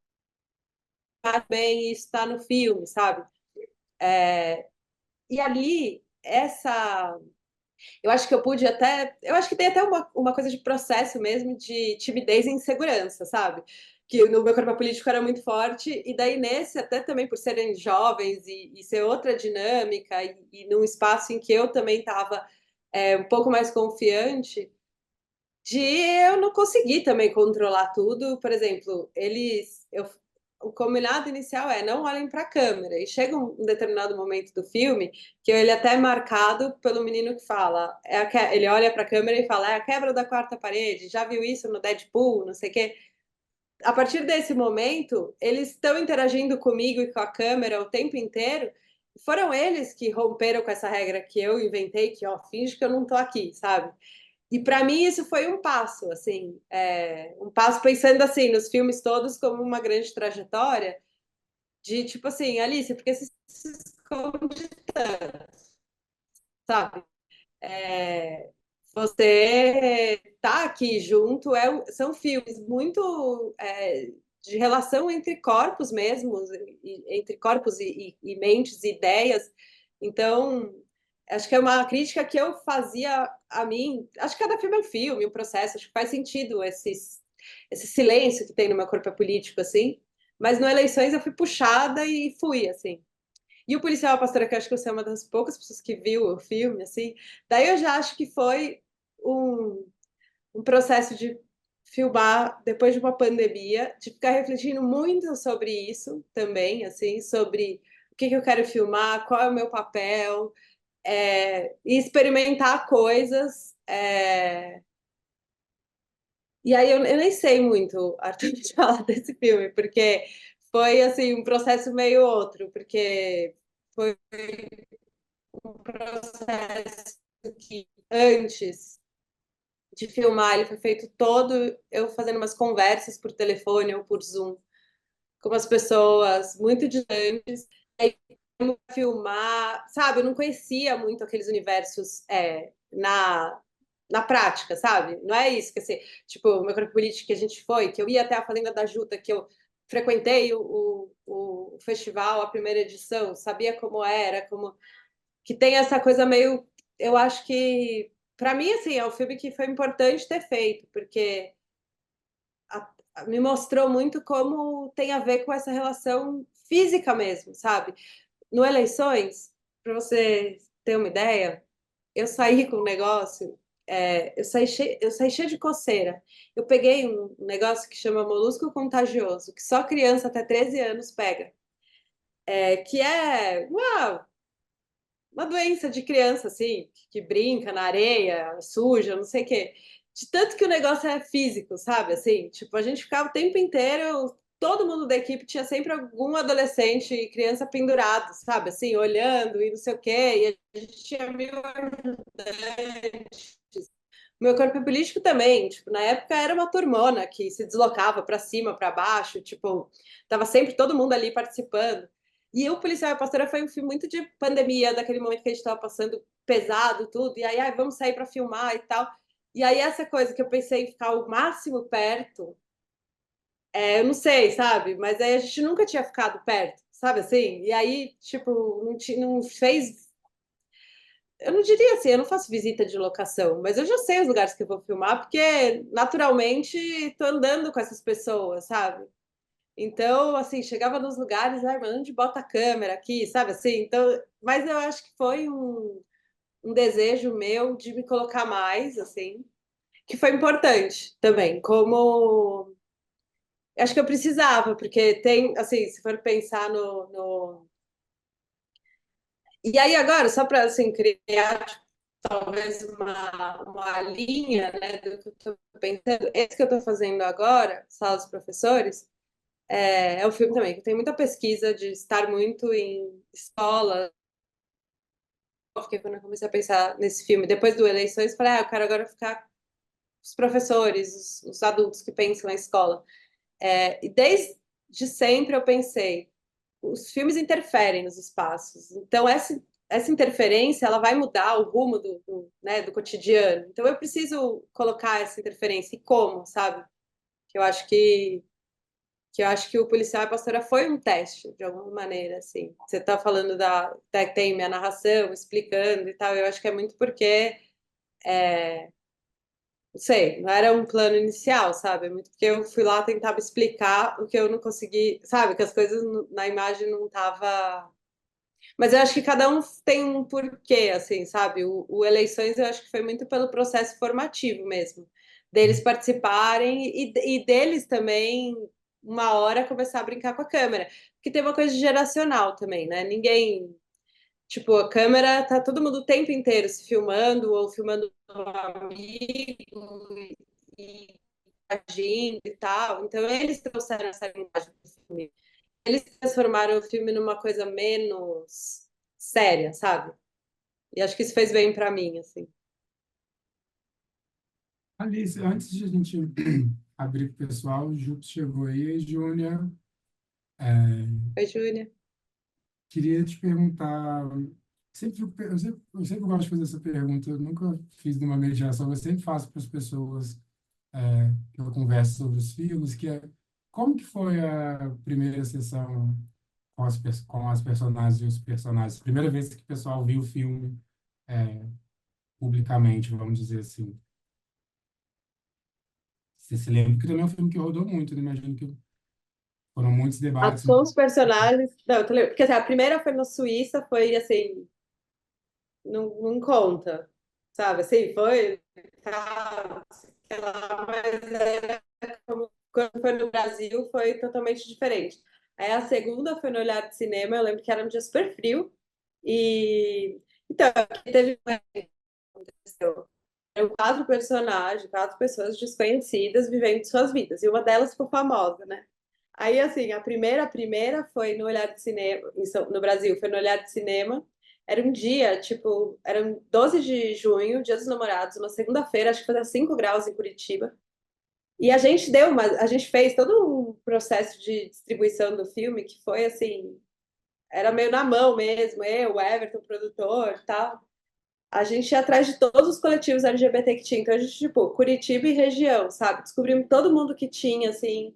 bem estar no filme, sabe? E ali, eu acho que eu pude até. Eu acho que tem até uma coisa de processo mesmo, de timidez e insegurança, sabe? Que no meu corpo político era muito forte, e daí nesse, até também por serem jovens e ser outra dinâmica, e num espaço em que eu também estava um pouco mais confiante, de eu não conseguir também controlar tudo. Por exemplo, o combinado inicial é não olhem para a câmera. E chega um determinado momento do filme que ele é até é marcado pelo menino que fala. Ele olha para a câmera e fala: é a quebra da quarta parede. Já viu isso no Deadpool? Não sei o quê. A partir desse momento, eles estão interagindo comigo e com a câmera o tempo inteiro. Foram eles que romperam com essa regra que eu inventei, que ó, finge que eu não tô aqui, sabe? E para mim isso foi um passo, assim, um passo pensando assim nos filmes todos como uma grande trajetória de tipo assim, Alice, porque se esconde tanto, sabe? É, você tá aqui junto, são filmes muito de relação entre corpos mesmo, entre corpos e mentes e ideias. Então, acho que é uma crítica que eu fazia a mim. Acho que cada filme é um filme, um processo. Acho que faz sentido esse silêncio que tem no meu corpo político, assim. Mas no Eleições eu fui puxada e fui, assim. E o Policial a Pastora, que eu acho que você é uma das poucas pessoas que viu o filme, assim, daí eu já acho que foi um, um processo de filmar depois de uma pandemia, de ficar refletindo muito sobre isso também, assim, sobre o que eu quero filmar, qual é o meu papel, e experimentar coisas. E aí eu nem sei muito, Arthur, de falar desse filme, porque foi assim um processo meio outro, porque foi um processo que antes de filmar, ele foi feito todo eu fazendo umas conversas por telefone ou por Zoom com as pessoas muito distantes, aí filmar, sabe? Eu não conhecia muito aqueles universos na prática, sabe? Não é isso que assim, tipo, o meu corpo político que a gente foi, que eu ia até a Fazenda da Juta, que eu frequentei o festival, a primeira edição, sabia como era, como que tem essa coisa meio. Eu acho que, para mim, assim, é um filme que foi importante ter feito, porque me mostrou muito como tem a ver com essa relação física mesmo, sabe? No Eleições, para você ter uma ideia, eu saí com um negócio, eu saí cheia de coceira. Eu peguei um negócio que chama molusco contagioso, que só criança até 13 anos pega, que é uma doença de criança, assim, que brinca na areia, suja, não sei o quê. De tanto que o negócio é físico, sabe? Assim, tipo, a gente ficava o tempo inteiro, todo mundo da equipe tinha sempre algum adolescente e criança pendurado, sabe? Assim, olhando e não sei o quê. E a gente tinha mil ajudantes. Meu corpo político também, tipo, na época era uma turmona que se deslocava para cima, para baixo, tipo, tava sempre todo mundo ali participando. E o Policial e a Pastora foi um filme muito de pandemia, daquele momento que a gente estava passando pesado, tudo, e aí, vamos sair para filmar e tal. E aí, essa coisa que eu pensei em ficar o máximo perto, eu não sei, sabe? Mas aí a gente nunca tinha ficado perto, sabe assim? E aí, tipo, não fez. Eu não diria assim, eu não faço visita de locação, mas eu já sei os lugares que eu vou filmar, porque naturalmente estou andando com essas pessoas, sabe? Então, assim, chegava nos lugares, ai, mas onde bota a câmera aqui, sabe assim? Então, mas eu acho que foi um desejo meu de me colocar mais, assim, que foi importante também, como acho que eu precisava, porque tem, assim, se for pensar E aí agora, só para assim, criar tipo, talvez uma linha, né, do que eu estou pensando, esse que eu estou fazendo agora, Sala dos Professores, é um filme também que tem muita pesquisa de estar muito em escola. Porque quando eu comecei a pensar nesse filme, depois do Eleições, falei, eu quero agora ficar com os professores, os adultos que pensam na escola. E desde sempre eu pensei, os filmes interferem nos espaços. Então, essa interferência ela vai mudar o rumo né, do cotidiano. Então, eu preciso colocar essa interferência. E como, sabe? Que eu acho que eu acho que o Policial e a Pastora foi um teste, de alguma maneira, assim. Você está falando da tem minha narração, explicando e tal, eu acho que é muito porque, não sei, não era um plano inicial, sabe? É muito porque eu fui lá tentar explicar o que eu não consegui, sabe? Que as coisas na imagem não tava. Mas eu acho que cada um tem um porquê, assim, sabe? O Eleições eu acho que foi muito pelo processo formativo mesmo, deles participarem e deles também, uma hora, começar a brincar com a câmera. Porque tem uma coisa geracional também, né? Ninguém. Tipo, a câmera tá todo mundo o tempo inteiro se filmando ou filmando um amigo e agindo e tal. Então, eles trouxeram essa linguagem pro filme. Eles transformaram o filme numa coisa menos séria, sabe? E acho que isso fez bem pra mim, assim. Alice, antes de a gente abrir para o pessoal, o Júpiter chegou aí. E, Júnior, Oi, Júlia. queria te perguntar. Eu sempre gosto de fazer essa pergunta. Eu nunca fiz numa mediação, mas sempre faço para as pessoas que eu converso sobre os filmes, que é como que foi a primeira sessão com as personagens e os personagens? Primeira vez que o pessoal viu o filme é, publicamente, vamos dizer assim. Você se lembra que também é um filme que rodou muito, né? Imagino que foram muitos debates. Com os personagens. Não, eu tô lembrando. Porque assim, a primeira foi na Suíça, foi assim, não conta, sabe? Assim, foi. Tá, sei lá, mas quando foi no Brasil foi totalmente diferente. Aí a segunda foi no Olhar de Cinema, eu lembro que era um dia super frio. E então, aqui teve eram quatro personagens, quatro pessoas desconhecidas vivendo suas vidas. E uma delas ficou famosa, né? Aí, assim, a primeira foi no Olhar de Cinema, no Brasil, foi no Olhar de Cinema. Era um dia, tipo, era 12 de junho, Dia dos Namorados, uma segunda-feira, acho que fazia 5 graus em Curitiba. E a gente fez todo um processo de distribuição do filme que foi assim, era meio na mão mesmo, eu, o Everton, o produtor, e tal. A gente ia atrás de todos os coletivos LGBT que tinha. Então a gente, tipo, Curitiba e região, sabe? Descobrimos todo mundo que tinha, assim,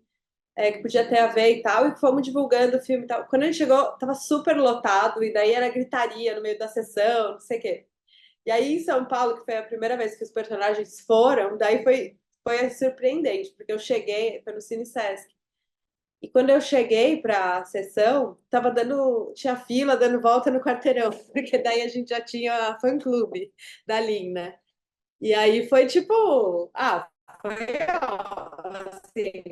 que podia ter a ver e tal, e fomos divulgando o filme e tal. Quando a gente chegou, tava super lotado, e daí era gritaria no meio da sessão, não sei o quê. E aí em São Paulo, que foi a primeira vez que os personagens foram, daí foi surpreendente, porque eu cheguei, foi no Cine Sesc. E quando eu cheguei para a sessão, tinha fila dando volta no quarteirão, porque daí a gente já tinha fã-clube da Lin, né? E aí foi tipo, foi ó, assim,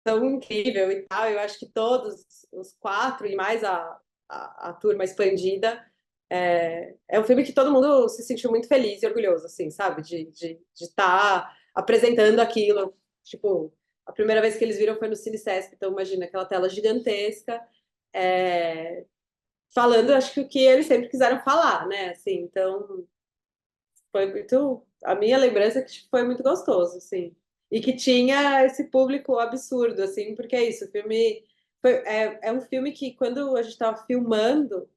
tão incrível e tal. Eu acho que todos os quatro e mais a turma expandida é um filme que todo mundo se sentiu muito feliz e orgulhoso, assim, sabe? De estar apresentando aquilo. Tipo, a primeira vez que eles viram foi no Cine Sesc, então imagina aquela tela gigantesca, é, falando, acho que o que eles sempre quiseram falar, né? Assim, então foi muito. A minha lembrança é que tipo, foi muito gostoso, assim. E que tinha esse público absurdo, assim, porque é isso, o filme. É um filme que, quando a gente estava filmando,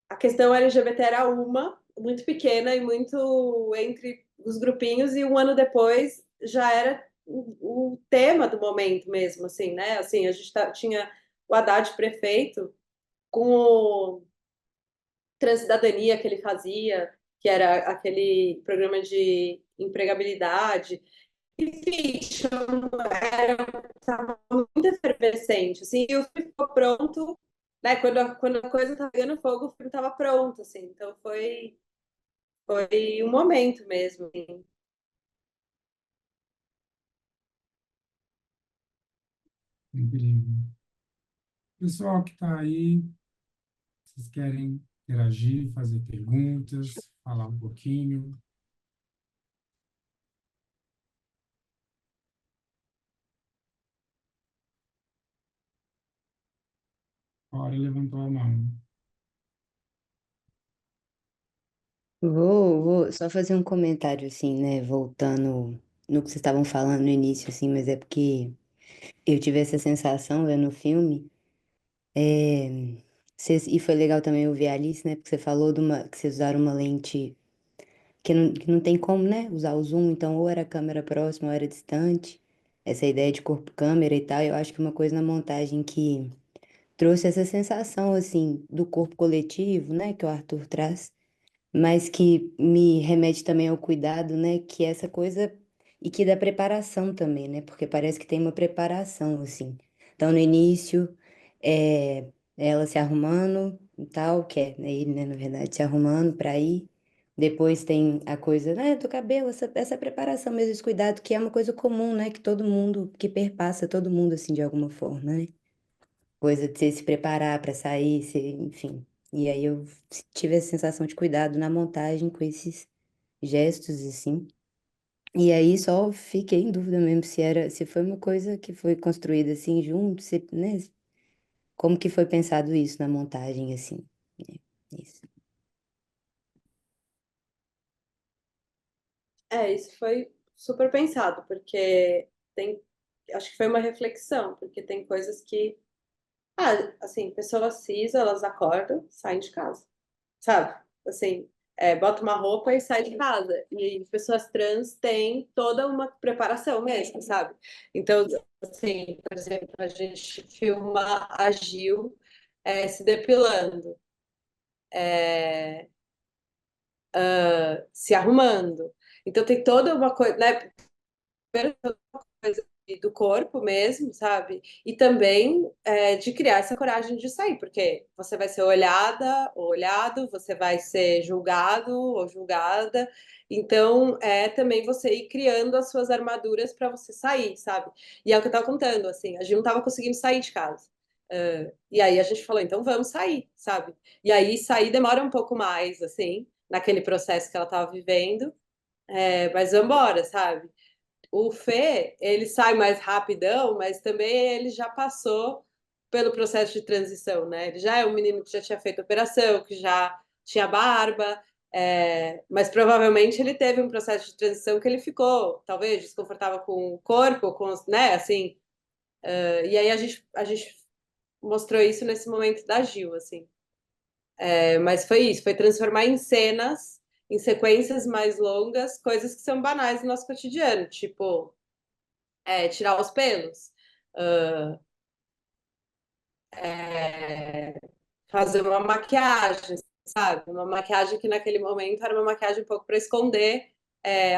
a questão LGBT era uma, muito pequena e muito entre os grupinhos, e um ano depois já era o tema do momento mesmo, assim, né? Assim, a gente tinha o Haddad prefeito com o Transcidadania que ele fazia, que era aquele programa de empregabilidade. Enfim, estava muito efervescente, assim, e o filme ficou pronto, né, quando a coisa estava pegando fogo, o filme estava pronto, assim, então foi um momento mesmo, assim. Incrível. Pessoal que está aí, vocês querem interagir, fazer perguntas, falar um pouquinho? A hora levantou a mão. Vou só fazer um comentário assim, né? Voltando no que vocês estavam falando no início, assim, mas é porque eu tive essa sensação vendo o filme É, e foi legal também ouvir a Alice, né? Porque você falou que vocês usaram uma lente que não tem como, né? Usar o zoom, então ou era câmera próxima ou era distante. Essa ideia de corpo-câmera e tal, eu acho que uma coisa na montagem que trouxe essa sensação, assim, do corpo coletivo, né? Que o Arthur traz, mas que me remete também ao cuidado, né? Que é essa coisa e que da preparação também, né? Porque parece que tem uma preparação, assim. Então, no início, é ela se arrumando e tal, que é né, ele, né, na verdade, se arrumando para ir. Depois tem a coisa, né, do cabelo, essa preparação mesmo, esse cuidado, que é uma coisa comum, né? Que todo mundo, que perpassa todo mundo, assim, de alguma forma, né? Coisa de você se preparar para sair, enfim. E aí eu tive essa sensação de cuidado na montagem com esses gestos, assim. E aí só fiquei em dúvida mesmo se foi uma coisa que foi construída assim junto, né? Como que foi pensado isso na montagem, assim. Isso. Isso foi super pensado, porque tem, acho que foi uma reflexão, porque tem coisas que, assim, pessoas cis, elas acordam, saem de casa, sabe? Assim, bota uma roupa e sai de casa. E pessoas trans têm toda uma preparação mesmo, sabe? Então, assim, por exemplo, a gente filma a Gil, se depilando, se arrumando. Então tem toda uma coisa, né? Do corpo mesmo, sabe? E também de criar essa coragem de sair, porque você vai ser olhada ou olhado, você vai ser julgado ou julgada. Então, é também você ir criando as suas armaduras para você sair, sabe? E é o que eu tava contando, assim, a gente não tava conseguindo sair de casa. E aí a gente falou, então vamos sair, sabe? E aí sair demora um pouco mais, assim, naquele processo que ela tava vivendo, mas vamos embora, sabe? O Fê, ele sai mais rapidão, mas também ele já passou pelo processo de transição, né? Ele já é um menino que já tinha feito operação, que já tinha barba, mas provavelmente ele teve um processo de transição que ele ficou, talvez, desconfortável com o corpo, né? Assim, e aí a gente mostrou isso nesse momento da Gil, assim. Mas foi isso, foi transformar em cenas, em sequências mais longas, coisas que são banais no nosso cotidiano, tipo tirar os pelos, ah, é, fazer uma maquiagem, sabe? Uma maquiagem que naquele momento era uma maquiagem um pouco para esconder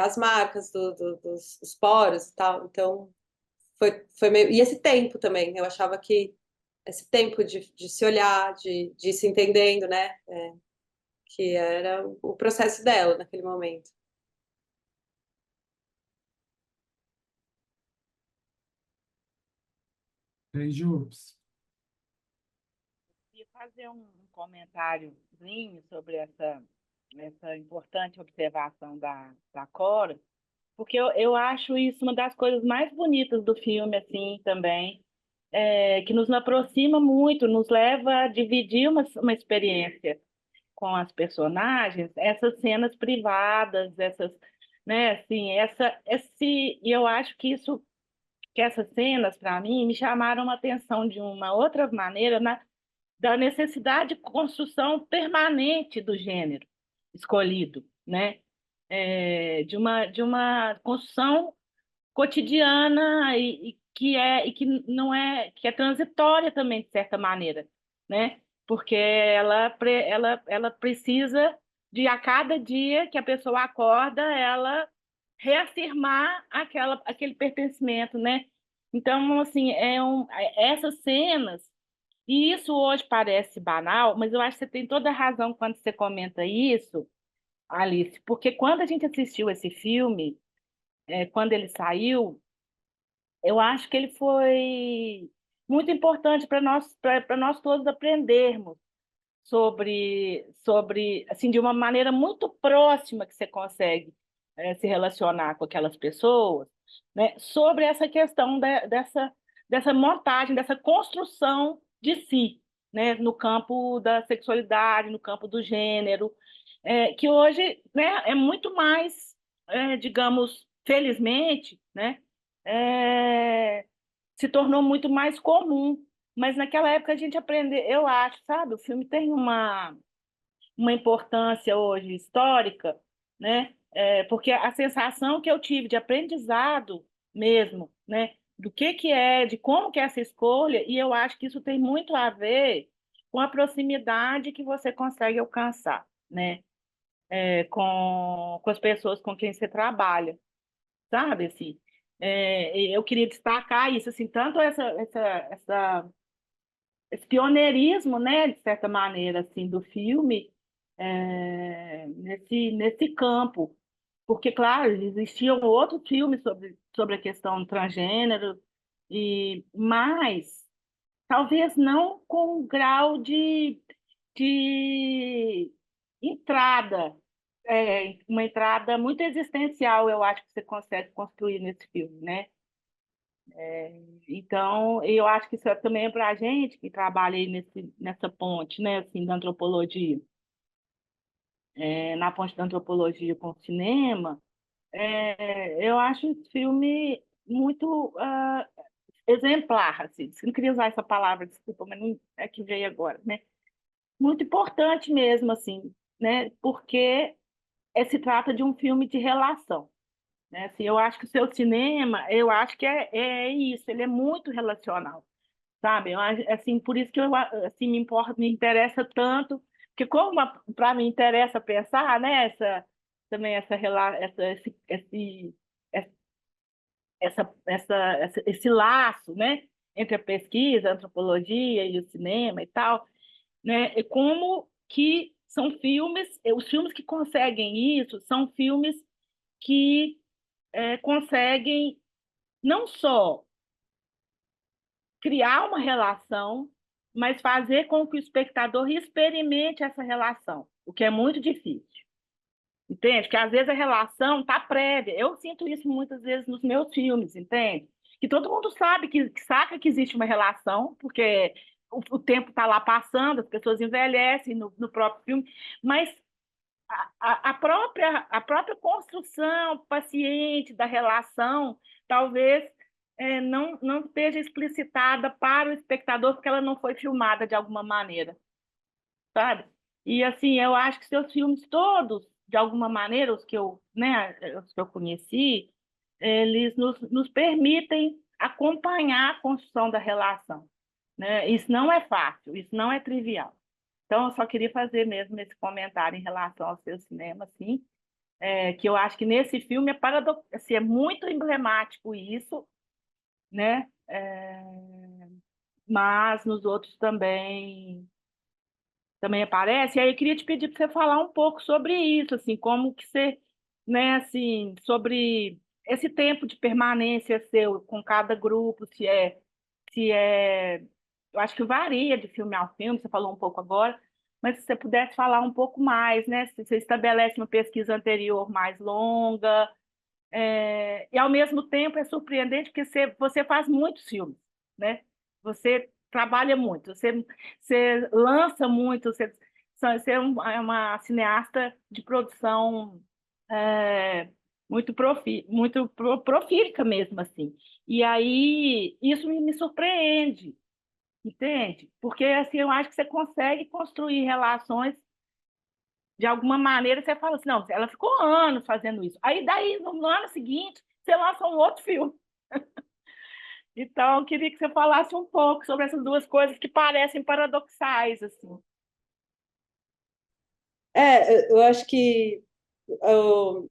as marcas dos os poros e tal. Então, foi meio. E esse tempo também, eu achava que esse tempo de se olhar, de ir se entendendo, né? Que era o processo dela naquele momento. Três Jobs. Queria fazer um comentáriozinho sobre essa importante observação da Cora, porque eu acho isso uma das coisas mais bonitas do filme, assim, também, que nos aproxima muito, nos leva a dividir uma experiência com as personagens, essas cenas privadas, essas, né, assim, e eu acho que essas cenas, para mim, me chamaram a atenção de uma outra maneira, da necessidade de construção permanente do gênero escolhido, né? De uma construção cotidiana e que não é que é transitória também de certa maneira, né? Porque ela precisa de a cada dia que a pessoa acorda ela reafirmar aquele pertencimento, né? Então, assim, essas cenas e isso hoje parece banal, mas eu acho que você tem toda a razão quando você comenta isso, Alice, porque quando a gente assistiu esse filme, quando ele saiu, eu acho que ele foi muito importante para nós todos aprendermos sobre, assim, de uma maneira muito próxima que você consegue se relacionar com aquelas pessoas, né, sobre essa questão dessa montagem, dessa construção de si, né, no campo da sexualidade, no campo do gênero, que hoje, né, é muito mais, digamos, felizmente, né, é, se tornou muito mais comum, mas naquela época a gente aprendeu, eu acho, sabe? O filme tem uma importância hoje histórica, né? Porque a sensação que eu tive de aprendizado mesmo, né? Do que é, de como que é essa escolha, e eu acho que isso tem muito a ver com a proximidade que você consegue alcançar, né? Com as pessoas com quem você trabalha, sabe? Assim, eu queria destacar isso, assim, tanto esse pioneirismo, né, de certa maneira, assim, do filme, nesse campo. Porque, claro, existiam outros filmes sobre a questão transgênero, mas talvez não com um grau de entrada, uma entrada muito existencial, eu acho que você consegue construir nesse filme, né? Então, eu acho que isso também é para a gente que trabalha aí nessa ponte, né, assim, da antropologia, na ponte da antropologia com o cinema, eu acho esse filme muito exemplar, assim. Eu não queria usar essa palavra, desculpa, mas não é que veio agora, né? Muito importante mesmo, assim, né? Porque se trata de um filme de relação, né? Assim, eu acho que o seu cinema, eu acho que é isso, ele é muito relacional, sabe? Assim, por isso que eu assim, me interessa tanto, porque como para mim interessa pensar, né? Também esse laço, né? Entre a pesquisa, a antropologia e o cinema e tal, né? E como que são filmes, os filmes que conseguem isso são filmes que conseguem não só criar uma relação, mas fazer com que o espectador experimente essa relação, o que é muito difícil. Entende? Que às vezes a relação está prévia. Eu sinto isso muitas vezes nos meus filmes, entende? Que todo mundo sabe que saca que existe uma relação, porque o tempo está lá passando, as pessoas envelhecem no próprio filme, mas a própria construção paciente da relação talvez não esteja explicitada para o espectador, porque ela não foi filmada de alguma maneira, sabe? E assim, eu acho que seus filmes todos, de alguma maneira, os que eu conheci, eles nos permitem acompanhar a construção da relação, né? Isso não é fácil, isso não é trivial. Então, eu só queria fazer mesmo esse comentário em relação ao seu cinema, assim, que eu acho que nesse filme assim, é muito emblemático isso, né? Mas nos outros também aparece. E aí eu queria te pedir para você falar um pouco sobre isso, assim, como que você, né, assim, sobre esse tempo de permanência seu com cada grupo, se é, eu acho que varia de filme ao filme, você falou um pouco agora, mas se você pudesse falar um pouco mais, né, se você estabelece uma pesquisa anterior mais longa, e ao mesmo tempo é surpreendente porque você faz muitos filmes, né? Você trabalha muito, você lança muito, você é uma cineasta de produção muito profílica mesmo, assim. E aí isso me surpreende, entende? Porque assim, eu acho que você consegue construir relações de alguma maneira. Você fala assim, não, ela ficou anos fazendo isso. Aí daí, no ano seguinte, você lança um outro filme. Então, eu queria que você falasse um pouco sobre essas duas coisas que parecem paradoxais, assim. Eu acho que o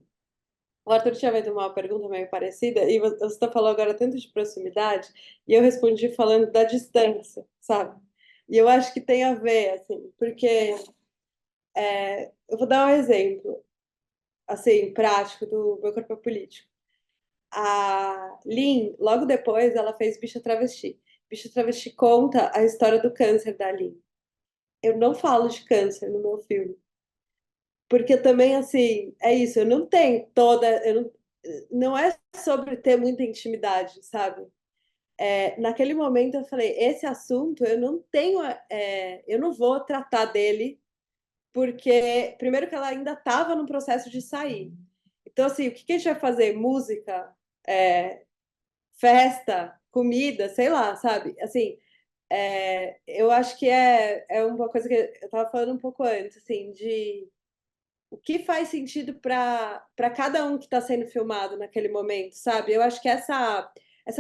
Arthur tinha feito uma pergunta meio parecida, e você está falando agora tanto de proximidade, e eu respondi falando da distância, sabe? E eu acho que tem a ver, assim, porque eu vou dar um exemplo, assim, prático do Meu Corpo é Político. A Lin, logo depois, ela fez Bicha Travesti. Bicha Travesti conta a história do câncer da Lin. Eu não falo de câncer no meu filme, porque também, assim, é isso, eu não tenho toda. Não é sobre ter muita intimidade, sabe? Naquele momento eu falei, esse assunto eu não tenho, eu não vou tratar dele, porque primeiro que ela ainda estava no processo de sair. Então, assim, o que que a gente vai fazer? Música, festa, comida, sei lá, sabe? Assim, eu acho que é uma coisa que eu estava falando um pouco antes, assim, de o que faz sentido para cada um que está sendo filmado naquele momento, sabe? Eu acho que essa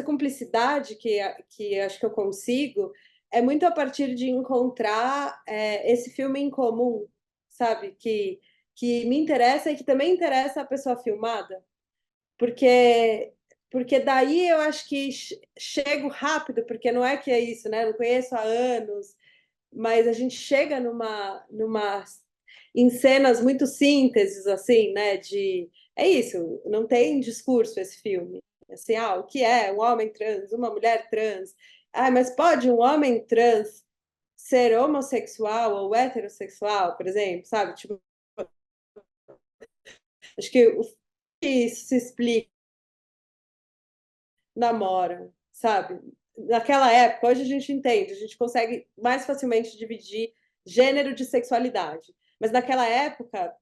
cumplicidade que eu acho que eu consigo é muito a partir de encontrar esse filme em comum, sabe? Que me interessa e que também interessa a pessoa filmada, porque daí eu acho que chego rápido, porque não é que é isso, né? Eu não conheço há anos, mas a gente chega em cenas muito sínteses, assim, né? É isso, não tem discurso esse filme. Assim, o que é um homem trans, uma mulher trans? Mas pode um homem trans ser homossexual ou heterossexual, por exemplo, sabe? Tipo, acho que isso se explica, namora, sabe? Naquela época, hoje a gente entende, a gente consegue mais facilmente dividir gênero de sexualidade. Mas naquela época,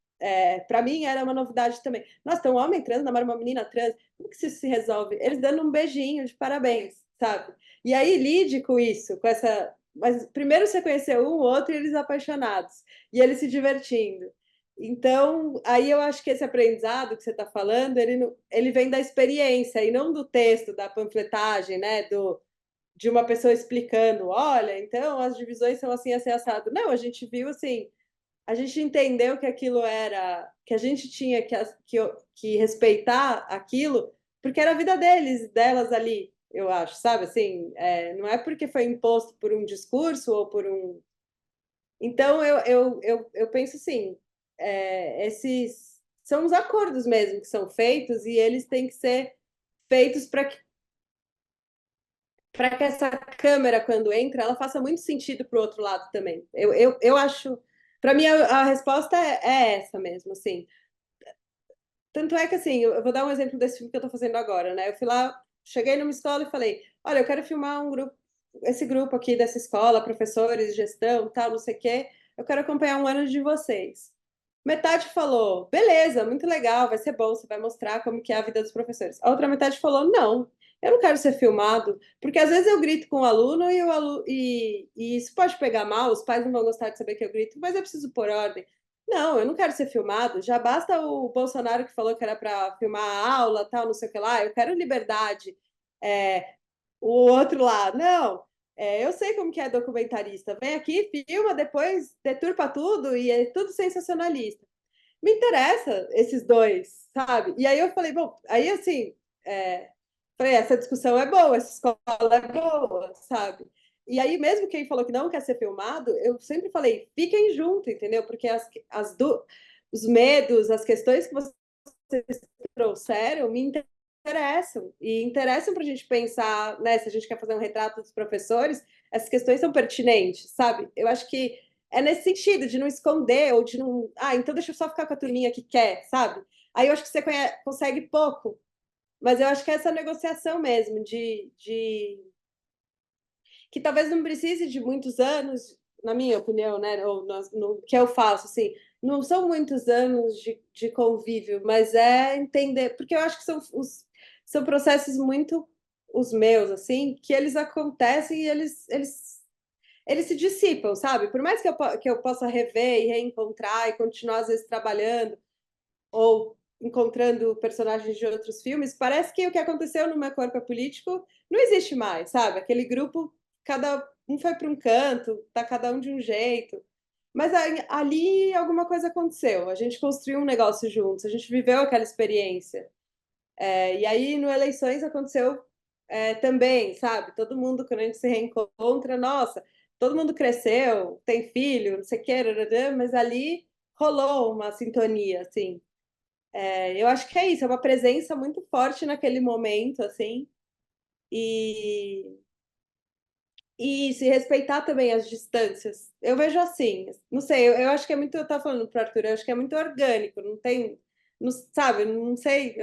para mim, era uma novidade também. Nossa, tem um homem trans, namora uma menina trans, como que isso se resolve? Eles dando um beijinho de parabéns, sabe? E aí lide com isso, com essa. Mas primeiro você conheceu um, outro, e eles apaixonados, e eles se divertindo. Então, aí eu acho que esse aprendizado que você está falando, ele vem da experiência e não do texto, da panfletagem, né? De uma pessoa explicando, olha, então as divisões são assim, assim, assado. Não, a gente viu assim, a gente entendeu que aquilo era, que a gente tinha que respeitar aquilo, porque era a vida deles, delas ali, eu acho, sabe? Assim, não é porque foi imposto por um discurso ou por um. Então, eu penso assim, esses são os acordos mesmo que são feitos e eles têm que ser feitos para que essa câmera, quando entra, ela faça muito sentido para o outro lado também. Eu acho, para mim, a resposta é essa mesmo, assim. Tanto é que, assim, eu vou dar um exemplo desse filme que eu estou fazendo agora, né? Eu fui lá, cheguei numa escola e falei, olha, eu quero filmar esse grupo aqui dessa escola, professores, gestão, tal, não sei o quê, eu quero acompanhar um ano de vocês. Metade falou, beleza, muito legal, vai ser bom, você vai mostrar como que é a vida dos professores. A outra metade falou, não, eu não quero ser filmado, porque às vezes eu grito com o aluno e isso pode pegar mal, os pais não vão gostar de saber que eu grito, mas eu preciso pôr ordem. Não, eu não quero ser filmado. Já basta o Bolsonaro que falou que era para filmar a aula, tal, não sei o que lá. Eu quero liberdade. O outro lá, não. Eu sei como que é documentarista. Vem aqui, filma, depois deturpa tudo e é tudo sensacionalista. Me interessa esses dois, sabe? E aí eu falei, bom, aí assim, falei, essa discussão é boa, essa escola é boa, sabe? E aí, mesmo quem falou que não quer ser filmado, eu sempre falei, fiquem junto, entendeu? Porque os medos, as questões que vocês trouxeram me interessam. E interessam para a gente pensar, né? Se a gente quer fazer um retrato dos professores, essas questões são pertinentes, sabe? Eu acho que é nesse sentido, de não esconder, ou de não. Então deixa eu só ficar com a turminha que quer, sabe? Aí eu acho que você consegue pouco. Mas eu acho que é essa negociação mesmo, que talvez não precise de muitos anos, na minha opinião, né? Ou no que eu faço, assim, não são muitos anos de convívio, mas é entender, porque eu acho que são processos muito os meus, assim, que eles acontecem e eles se dissipam, sabe? Por mais que eu possa rever e reencontrar e continuar, às vezes, trabalhando, ou encontrando personagens de outros filmes, parece que o que aconteceu no Meu Corpo é Político não existe mais, sabe? Aquele grupo, cada um foi para um canto, tá cada um de um jeito. Mas ali alguma coisa aconteceu, a gente construiu um negócio juntos, a gente viveu aquela experiência. E aí no Eleições aconteceu também, sabe? Todo mundo, quando a gente se reencontra, nossa, todo mundo cresceu, tem filho, não sei o que, mas ali rolou uma sintonia, assim. Eu acho que é isso, é uma presença muito forte naquele momento, assim, e, e se respeitar também as distâncias. Eu vejo assim, não sei, eu acho que é muito, eu tava falando pro Arthur, eu acho que é muito orgânico, não tem, não, sabe, não sei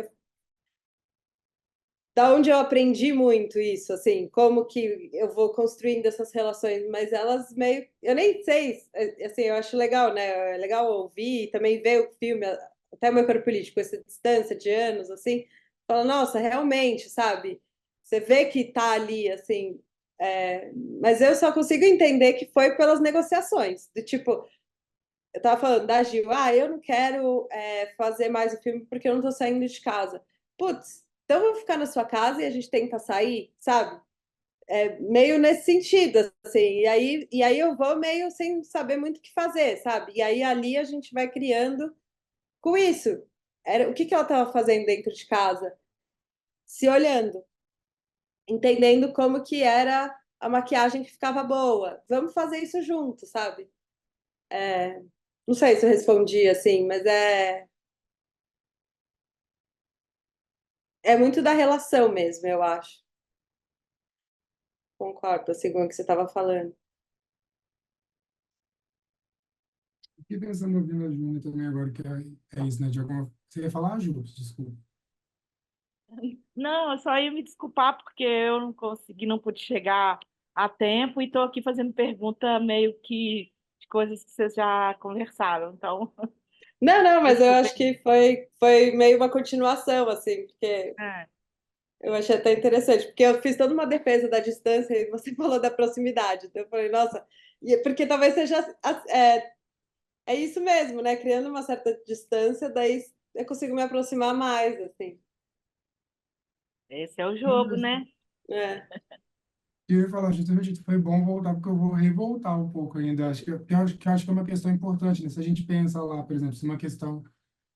da onde eu aprendi muito isso, assim, como que eu vou construindo essas relações, mas elas meio, eu nem sei, assim, eu acho legal, né? É legal ouvir e também ver o filme, até o Meu Corpo Político, essa distância de anos, assim, fala, nossa, realmente, sabe? Você vê que tá ali, assim, Mas eu só consigo entender que foi pelas negociações. Do tipo, eu tava falando da Gil, eu não quero fazer mais o filme porque eu não tô saindo de casa. Putz, então vamos ficar na sua casa e a gente tenta sair, sabe? Meio nesse sentido, assim. E aí eu vou meio sem saber muito o que fazer, sabe? E aí ali a gente vai criando com isso. O que que ela estava fazendo dentro de casa? Se olhando, entendendo como que era a maquiagem que ficava boa. Vamos fazer isso junto, sabe? Não sei se eu respondi assim, mas é muito da relação mesmo, eu acho. Concordo, assim, com o que você estava falando. Fiquei pensando ouvindo a Júlia também agora, que é isso, né? Você ia falar, Ju? Desculpa. Não, eu só ia me desculpar porque eu não consegui, não pude chegar a tempo e estou aqui fazendo pergunta meio que de coisas que vocês já conversaram. Então, Não, não, mas eu acho desculpem. que foi meio uma continuação, assim, porque É, eu achei até interessante, porque eu fiz toda uma defesa da distância e você falou da proximidade. Então eu falei, nossa, porque talvez seja é isso mesmo, né? Criando uma certa distância, daí eu consigo me aproximar mais, assim. esse é o Não, jogo, né? É. eu ia falar justamente, foi bom voltar, porque eu vou revoltar um pouco ainda. Acho que eu acho que é uma questão importante, né? Se a gente pensa lá, por exemplo, se uma questão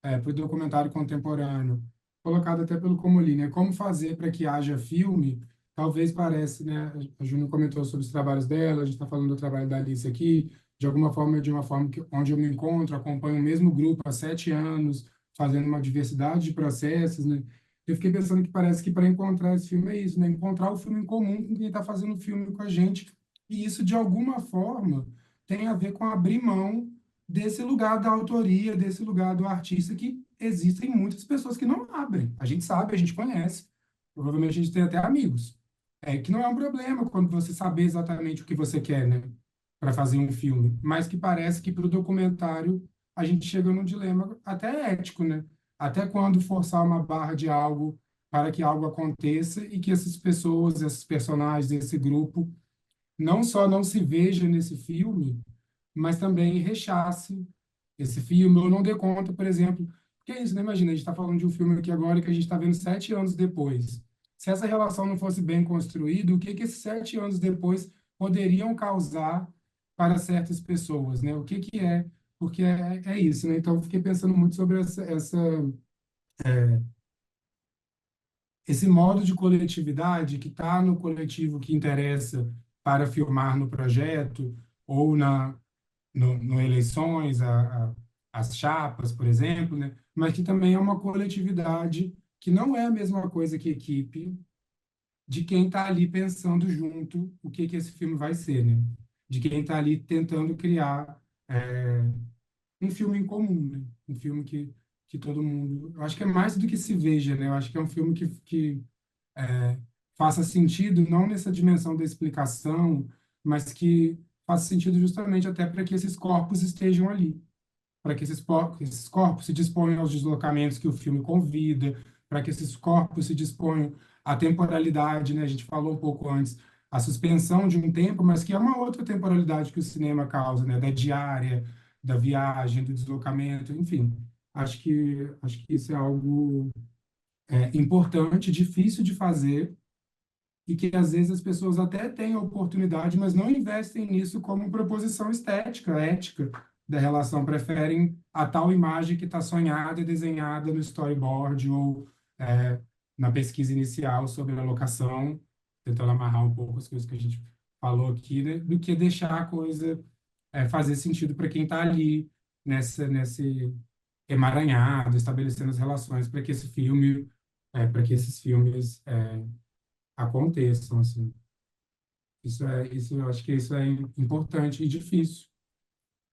para o documentário contemporâneo, colocado até pelo Comoli, né? Como fazer para que haja filme? Talvez parece, né? A Júnior comentou sobre os trabalhos dela, a gente está falando do trabalho da Alice aqui, de uma forma onde eu me encontro, acompanho o mesmo grupo há 7 anos, fazendo uma diversidade de processos, né? Eu fiquei pensando que parece que para encontrar esse filme é isso, né? Encontrar o filme em comum com quem está fazendo o filme com a gente. E isso, de alguma forma, tem a ver com abrir mão desse lugar da autoria, desse lugar do artista, que existem muitas pessoas que não abrem. A gente sabe, a gente conhece. Provavelmente a gente tem até amigos. Que não é um problema quando você saber exatamente o que você quer, né? Para fazer um filme. Mas que parece que para o documentário a gente chega num dilema até ético, né? Até quando forçar uma barra de algo para que algo aconteça e que essas pessoas, esses personagens, esse grupo, não só não se veja nesse filme, mas também rechace esse filme, ou não dê conta, por exemplo. Porque é isso, né? Imagina, a gente está falando de um filme aqui agora que a gente está vendo 7 anos depois. Se essa relação não fosse bem construída, o que que esses 7 anos depois poderiam causar para certas pessoas, né? O que que é? Porque é isso, né? Então, eu fiquei pensando muito sobre esse modo de coletividade que está no coletivo que interessa para filmar no projeto, ou no eleições, as chapas, por exemplo, né? Mas que também é uma coletividade que não é a mesma coisa que equipe de quem está ali pensando junto o que que esse filme vai ser, né? De quem está ali tentando criar um filme em comum, né? Um filme que todo mundo... Eu acho que é mais do que se veja, né? Eu acho que é um filme que faça sentido, não nessa dimensão da explicação, mas que faça sentido justamente até para que esses corpos estejam ali, para que esses corpos se disponham aos deslocamentos que o filme convida, para que esses corpos se disponham à temporalidade, né? A gente falou um pouco antes, a suspensão de um tempo, mas que é uma outra temporalidade que o cinema causa, né? Da diária, da viagem, do deslocamento, enfim. Acho que isso é algo importante, difícil de fazer, e que às vezes as pessoas até têm a oportunidade, mas não investem nisso como proposição estética, ética da relação, preferem a tal imagem que está sonhada e desenhada no storyboard ou na pesquisa inicial sobre a locação, tentando amarrar um pouco as coisas que a gente falou aqui, né, do que deixar a coisa fazer sentido para quem está ali nesse emaranhado, estabelecendo as relações para que esse filme, para que esses filmes aconteçam, assim. Isso, eu acho que isso é importante e difícil,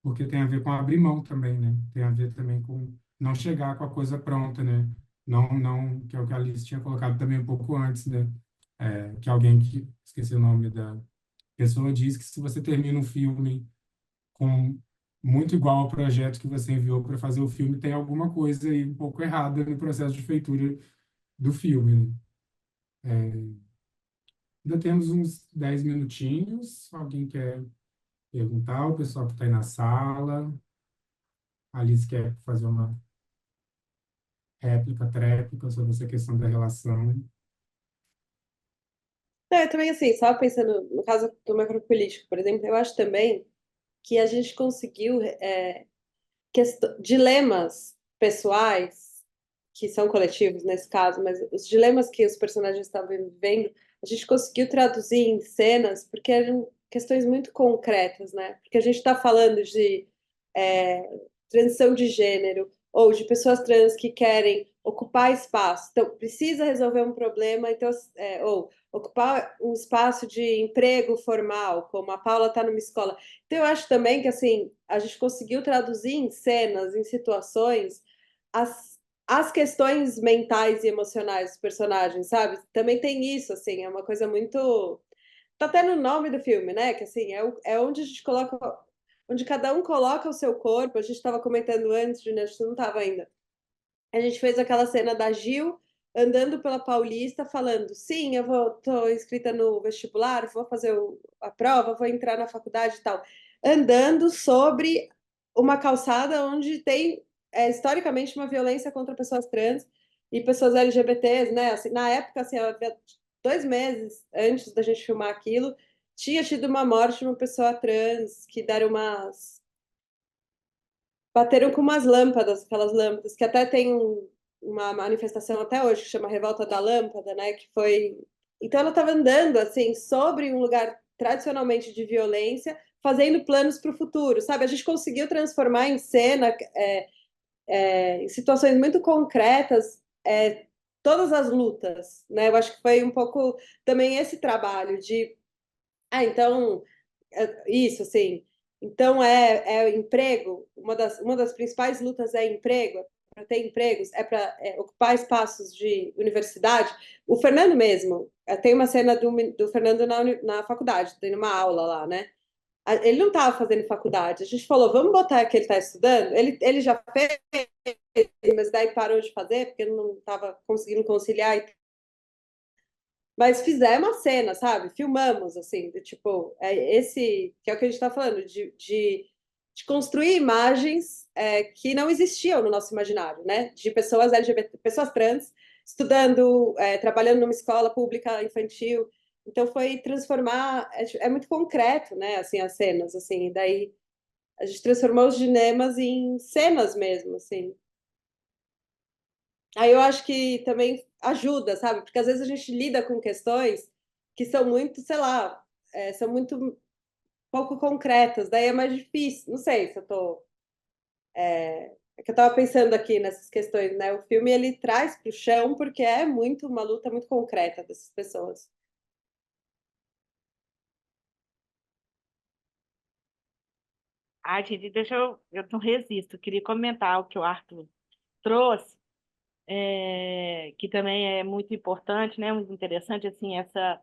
porque tem a ver com abrir mão também, né? Tem a ver também com não chegar com a coisa pronta, né? Não, que é o que a Alice tinha colocado também um pouco antes, né? Que alguém que, esqueci o nome da pessoa, diz que se você termina um filme com muito igual ao projeto que você enviou para fazer o filme, tem alguma coisa aí um pouco errada no processo de feitura do filme, né? Ainda temos uns 10 minutinhos. Alguém quer perguntar? O pessoal que está aí na sala. A Alice quer fazer uma réplica, tréplica sobre essa questão da relação. Não, eu também, assim, só pensando no caso do macropolítico, por exemplo, eu acho também que a gente conseguiu dilemas pessoais, que são coletivos nesse caso, mas os dilemas que os personagens estavam vivendo, a gente conseguiu traduzir em cenas, porque eram questões muito concretas, né? Porque a gente está falando de é, transição de gênero, ou de pessoas trans que querem ocupar espaço, então precisa resolver um problema, então, ou ocupar um espaço de emprego formal, como a Paula está numa escola. Então, eu acho também que assim a gente conseguiu traduzir em cenas, em situações, as questões mentais e emocionais dos personagens, sabe? Também tem isso, assim, é uma coisa muito. Tá até no nome do filme, né? Que assim, é onde a gente coloca. Onde cada um coloca o seu corpo. A gente estava comentando antes, Juliana, a gente não estava ainda. A gente fez aquela cena da Gil andando pela Paulista, falando: sim, tô inscrita no vestibular, vou fazer a prova, vou entrar na faculdade e tal. Andando sobre uma calçada onde tem, historicamente, uma violência contra pessoas trans e pessoas LGBTs, né? Assim, na época, assim, 2 meses antes da gente filmar aquilo, tinha tido uma morte de uma pessoa trans que deram umas bateram com umas lâmpadas, aquelas lâmpadas, que até tem uma manifestação até hoje que chama Revolta da Lâmpada, né? Que foi. Então ela estava andando assim sobre um lugar tradicionalmente de violência, fazendo planos para o futuro, sabe? A gente conseguiu transformar em cena, em situações muito concretas, todas as lutas, né? Eu acho que foi um pouco também esse trabalho de, então isso, assim. Então, é emprego. Uma das principais lutas é emprego, para ter empregos, é para ocupar espaços de universidade. O Fernando mesmo, tem uma cena do Fernando na faculdade, tendo uma aula lá, né? Ele não estava fazendo faculdade. A gente falou, vamos botar que ele está estudando. Ele já fez, mas daí parou de fazer, porque não estava conseguindo conciliar. Mas fizemos a cena, sabe? Filmamos, assim, tipo, esse, que é o que a gente está falando, de construir imagens que não existiam no nosso imaginário, né? De pessoas LGBT, pessoas trans, estudando, trabalhando numa escola pública infantil. Então foi transformar, é muito concreto, né? Assim, as cenas, assim, e daí a gente transformou os cinemas em cenas mesmo, assim. Aí eu acho que também ajuda, sabe? Porque às vezes a gente lida com questões que são muito, sei lá, são muito pouco concretas, daí é mais difícil. Não sei se eu tô. É que eu tava pensando aqui nessas questões, né? O filme ele traz para o chão porque é muito uma luta muito concreta dessas pessoas. Ai, Didi, eu não resisto. Eu queria comentar o que o Arthur trouxe, que também é muito importante, né? Muito interessante, assim, essa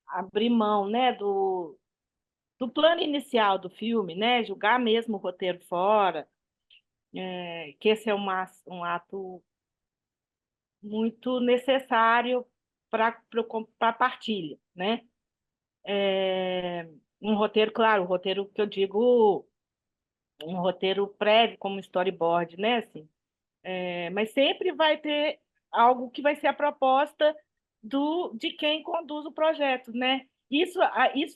abrir mão, né, do plano inicial do filme, né? Julgar mesmo o roteiro fora, que esse é um ato muito necessário para a partilha, né? É, um roteiro, claro, o roteiro que eu digo, um roteiro prévio, como storyboard, né? Assim, mas sempre vai ter algo que vai ser a proposta de quem conduz o projeto, né? Isso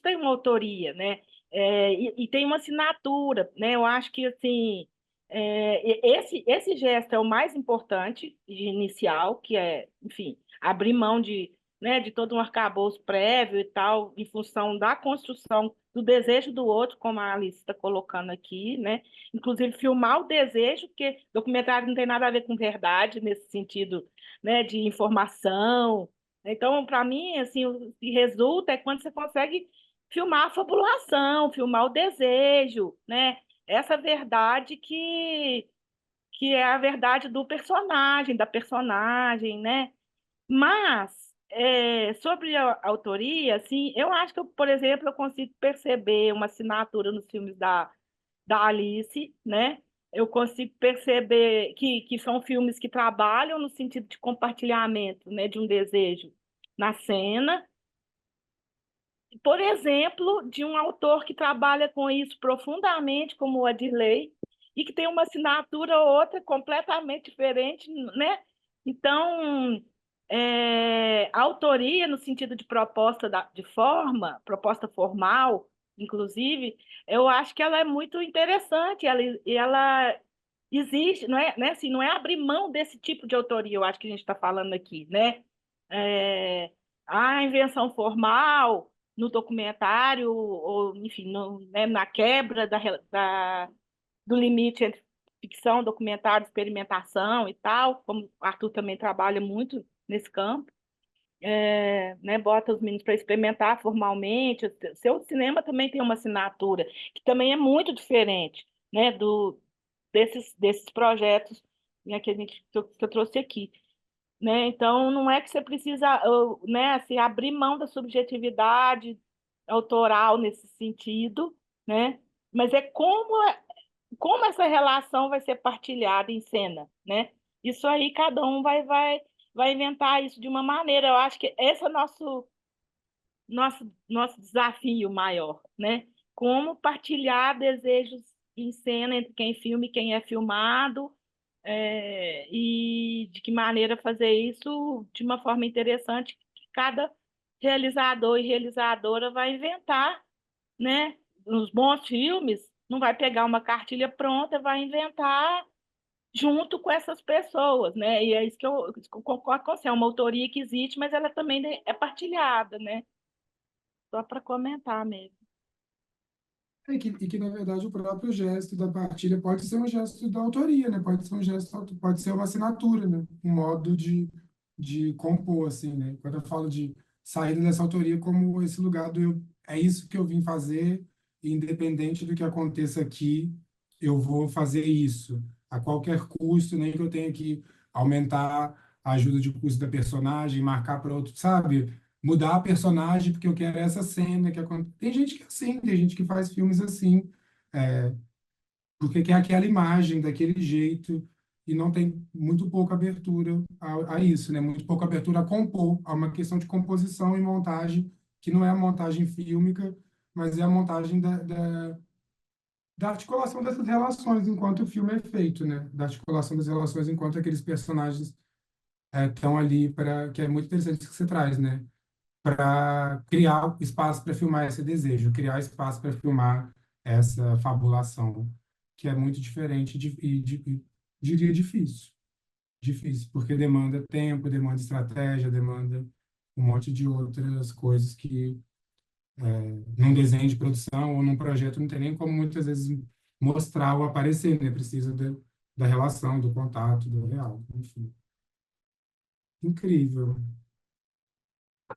tem uma autoria, né? E tem uma assinatura, né? Eu acho que assim esse gesto é o mais importante de inicial, que é, enfim, abrir mão né, de todo um arcabouço prévio e tal, em função da construção do desejo do outro, como a Alice está colocando aqui, né? Inclusive filmar o desejo, porque documentário não tem nada a ver com verdade nesse sentido, né, de informação. Então, para mim, assim, o que resulta é quando você consegue filmar a fabulação, filmar o desejo, né? Essa verdade que é a verdade do personagem, da personagem, né? Mas sobre a autoria, assim, eu acho que, por exemplo, eu consigo perceber uma assinatura nos filmes da Alice, né? Eu consigo perceber que são filmes que trabalham no sentido de compartilhamento, né, de um desejo na cena, por exemplo, de um autor que trabalha com isso profundamente, como o Adirley, e que tem uma assinatura ou outra completamente diferente, né? Então, a autoria, no sentido de proposta de forma, proposta formal, inclusive, eu acho que ela é muito interessante, ela existe, assim, não é abrir mão desse tipo de autoria, eu acho que a gente está falando aqui, né? É, a invenção formal no documentário, ou, enfim, né, na quebra do limite entre ficção, documentário, experimentação e tal, como o Arthur também trabalha muito nesse campo, né, bota os meninos para experimentar formalmente. O seu cinema também tem uma assinatura, que também é muito diferente, né, desses projetos, né, que eu trouxe aqui. Né? Então, não é que você precisa, né, assim, abrir mão da subjetividade autoral nesse sentido, né? Mas é como essa relação vai ser partilhada em cena, né? Isso aí cada um vai inventar isso de uma maneira. Eu acho que esse é o nosso desafio maior, né? Como partilhar desejos em cena entre quem filma e quem é filmado, e de que maneira fazer isso de uma forma interessante, que cada realizador e realizadora vai inventar, né? Nos bons filmes, não vai pegar uma cartilha pronta, vai inventar junto com essas pessoas, né? E é isso que eu concordo com você, é uma autoria que existe, mas ela também é partilhada, né? Só para comentar mesmo. E que, na verdade, o próprio gesto da partilha pode ser um gesto da autoria, né? Pode ser um gesto, pode ser uma assinatura, né? Um modo de compor, assim, né? Quando eu falo de sair dessa autoria como esse lugar do é isso que eu vim fazer, e independente do que aconteça aqui, eu vou fazer isso a qualquer custo, nem que eu tenha que aumentar a ajuda de custo da personagem, marcar para outro, sabe? Mudar a personagem porque eu quero essa cena que acontece. Tem gente que é assim, tem gente que faz filmes assim, é, porque quer aquela imagem daquele jeito e não tem muito pouca abertura a isso, né? Muito pouca abertura a compor, a uma questão de composição e montagem, que não é a montagem fílmica, mas é a montagem da articulação dessas relações enquanto o filme é feito, né? Da articulação das relações enquanto aqueles personagens estão ali para que é muito interessante isso que você traz, né? Para criar espaço para filmar esse desejo, criar espaço para filmar essa fabulação, que é muito diferente e diria difícil. Difícil, porque demanda tempo, demanda estratégia, demanda um monte de outras coisas que num desenho de produção ou num projeto não tem nem como muitas vezes mostrar ou aparecer, né? Precisa da relação, do contato, do real, enfim. Incrível.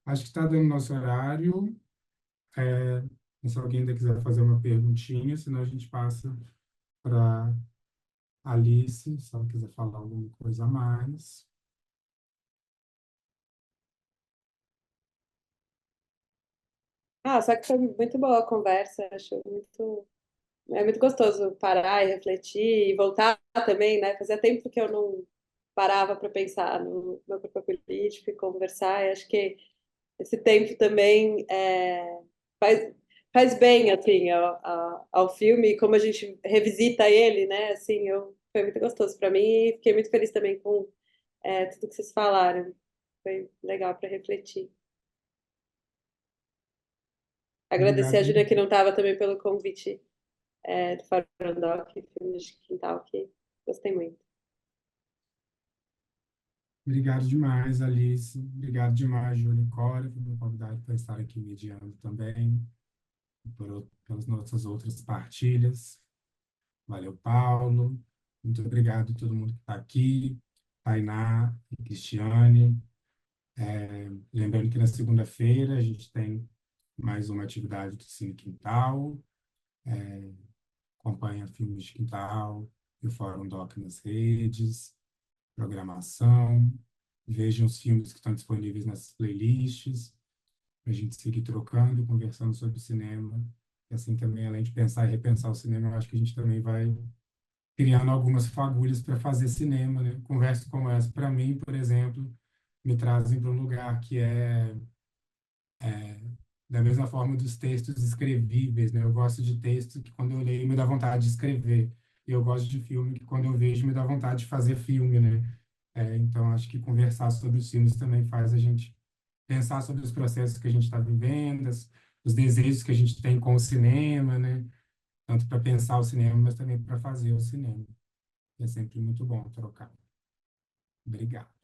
Acho que está dando nosso horário. Se alguém ainda quiser fazer uma perguntinha, senão a gente passa para Alice, se ela quiser falar alguma coisa a mais. Ah, só que foi muito boa a conversa, acho muito. É muito gostoso parar e refletir e voltar também, né? Fazia tempo que eu não parava para pensar no meu papel político e conversar. E acho que esse tempo também faz, faz bem, assim, ao filme, e como a gente revisita ele, né? Assim, foi muito gostoso para mim e fiquei muito feliz também com tudo que vocês falaram. Foi legal para refletir. Agradecer Obrigado, a Júlia que não estava também pelo convite do Farondoc, filme de quintal, que gostei muito. obrigado demais, Alice. Obrigado demais, Júlia e Cora, por me convidar para estar aqui mediando também, pelas nossas outras partilhas. Valeu, Paulo. Muito obrigado a todo mundo que está aqui, Tainá e Cristiane. Lembrando que na segunda-feira a gente tem mais uma atividade do Cine Quintal. Acompanha filmes de quintal e o Fórum Doc nas redes, programação. Vejam os filmes que estão disponíveis nessas playlists, para a gente seguir trocando, conversando sobre cinema. E assim também, além de pensar e repensar o cinema, eu acho que a gente também vai criando algumas fagulhas para fazer cinema, né? Conversas como essa, para mim, por exemplo, me trazem para um lugar que é Da mesma forma dos textos escrevíveis, né? Eu gosto de texto que quando eu leio me dá vontade de escrever. E eu gosto de filme que quando eu vejo me dá vontade de fazer filme, né? Então, acho que conversar sobre os filmes também faz a gente pensar sobre os processos que a gente está vivendo, os desejos que a gente tem com o cinema, né? Tanto para pensar o cinema, mas também para fazer o cinema. É sempre muito bom trocar. Obrigado.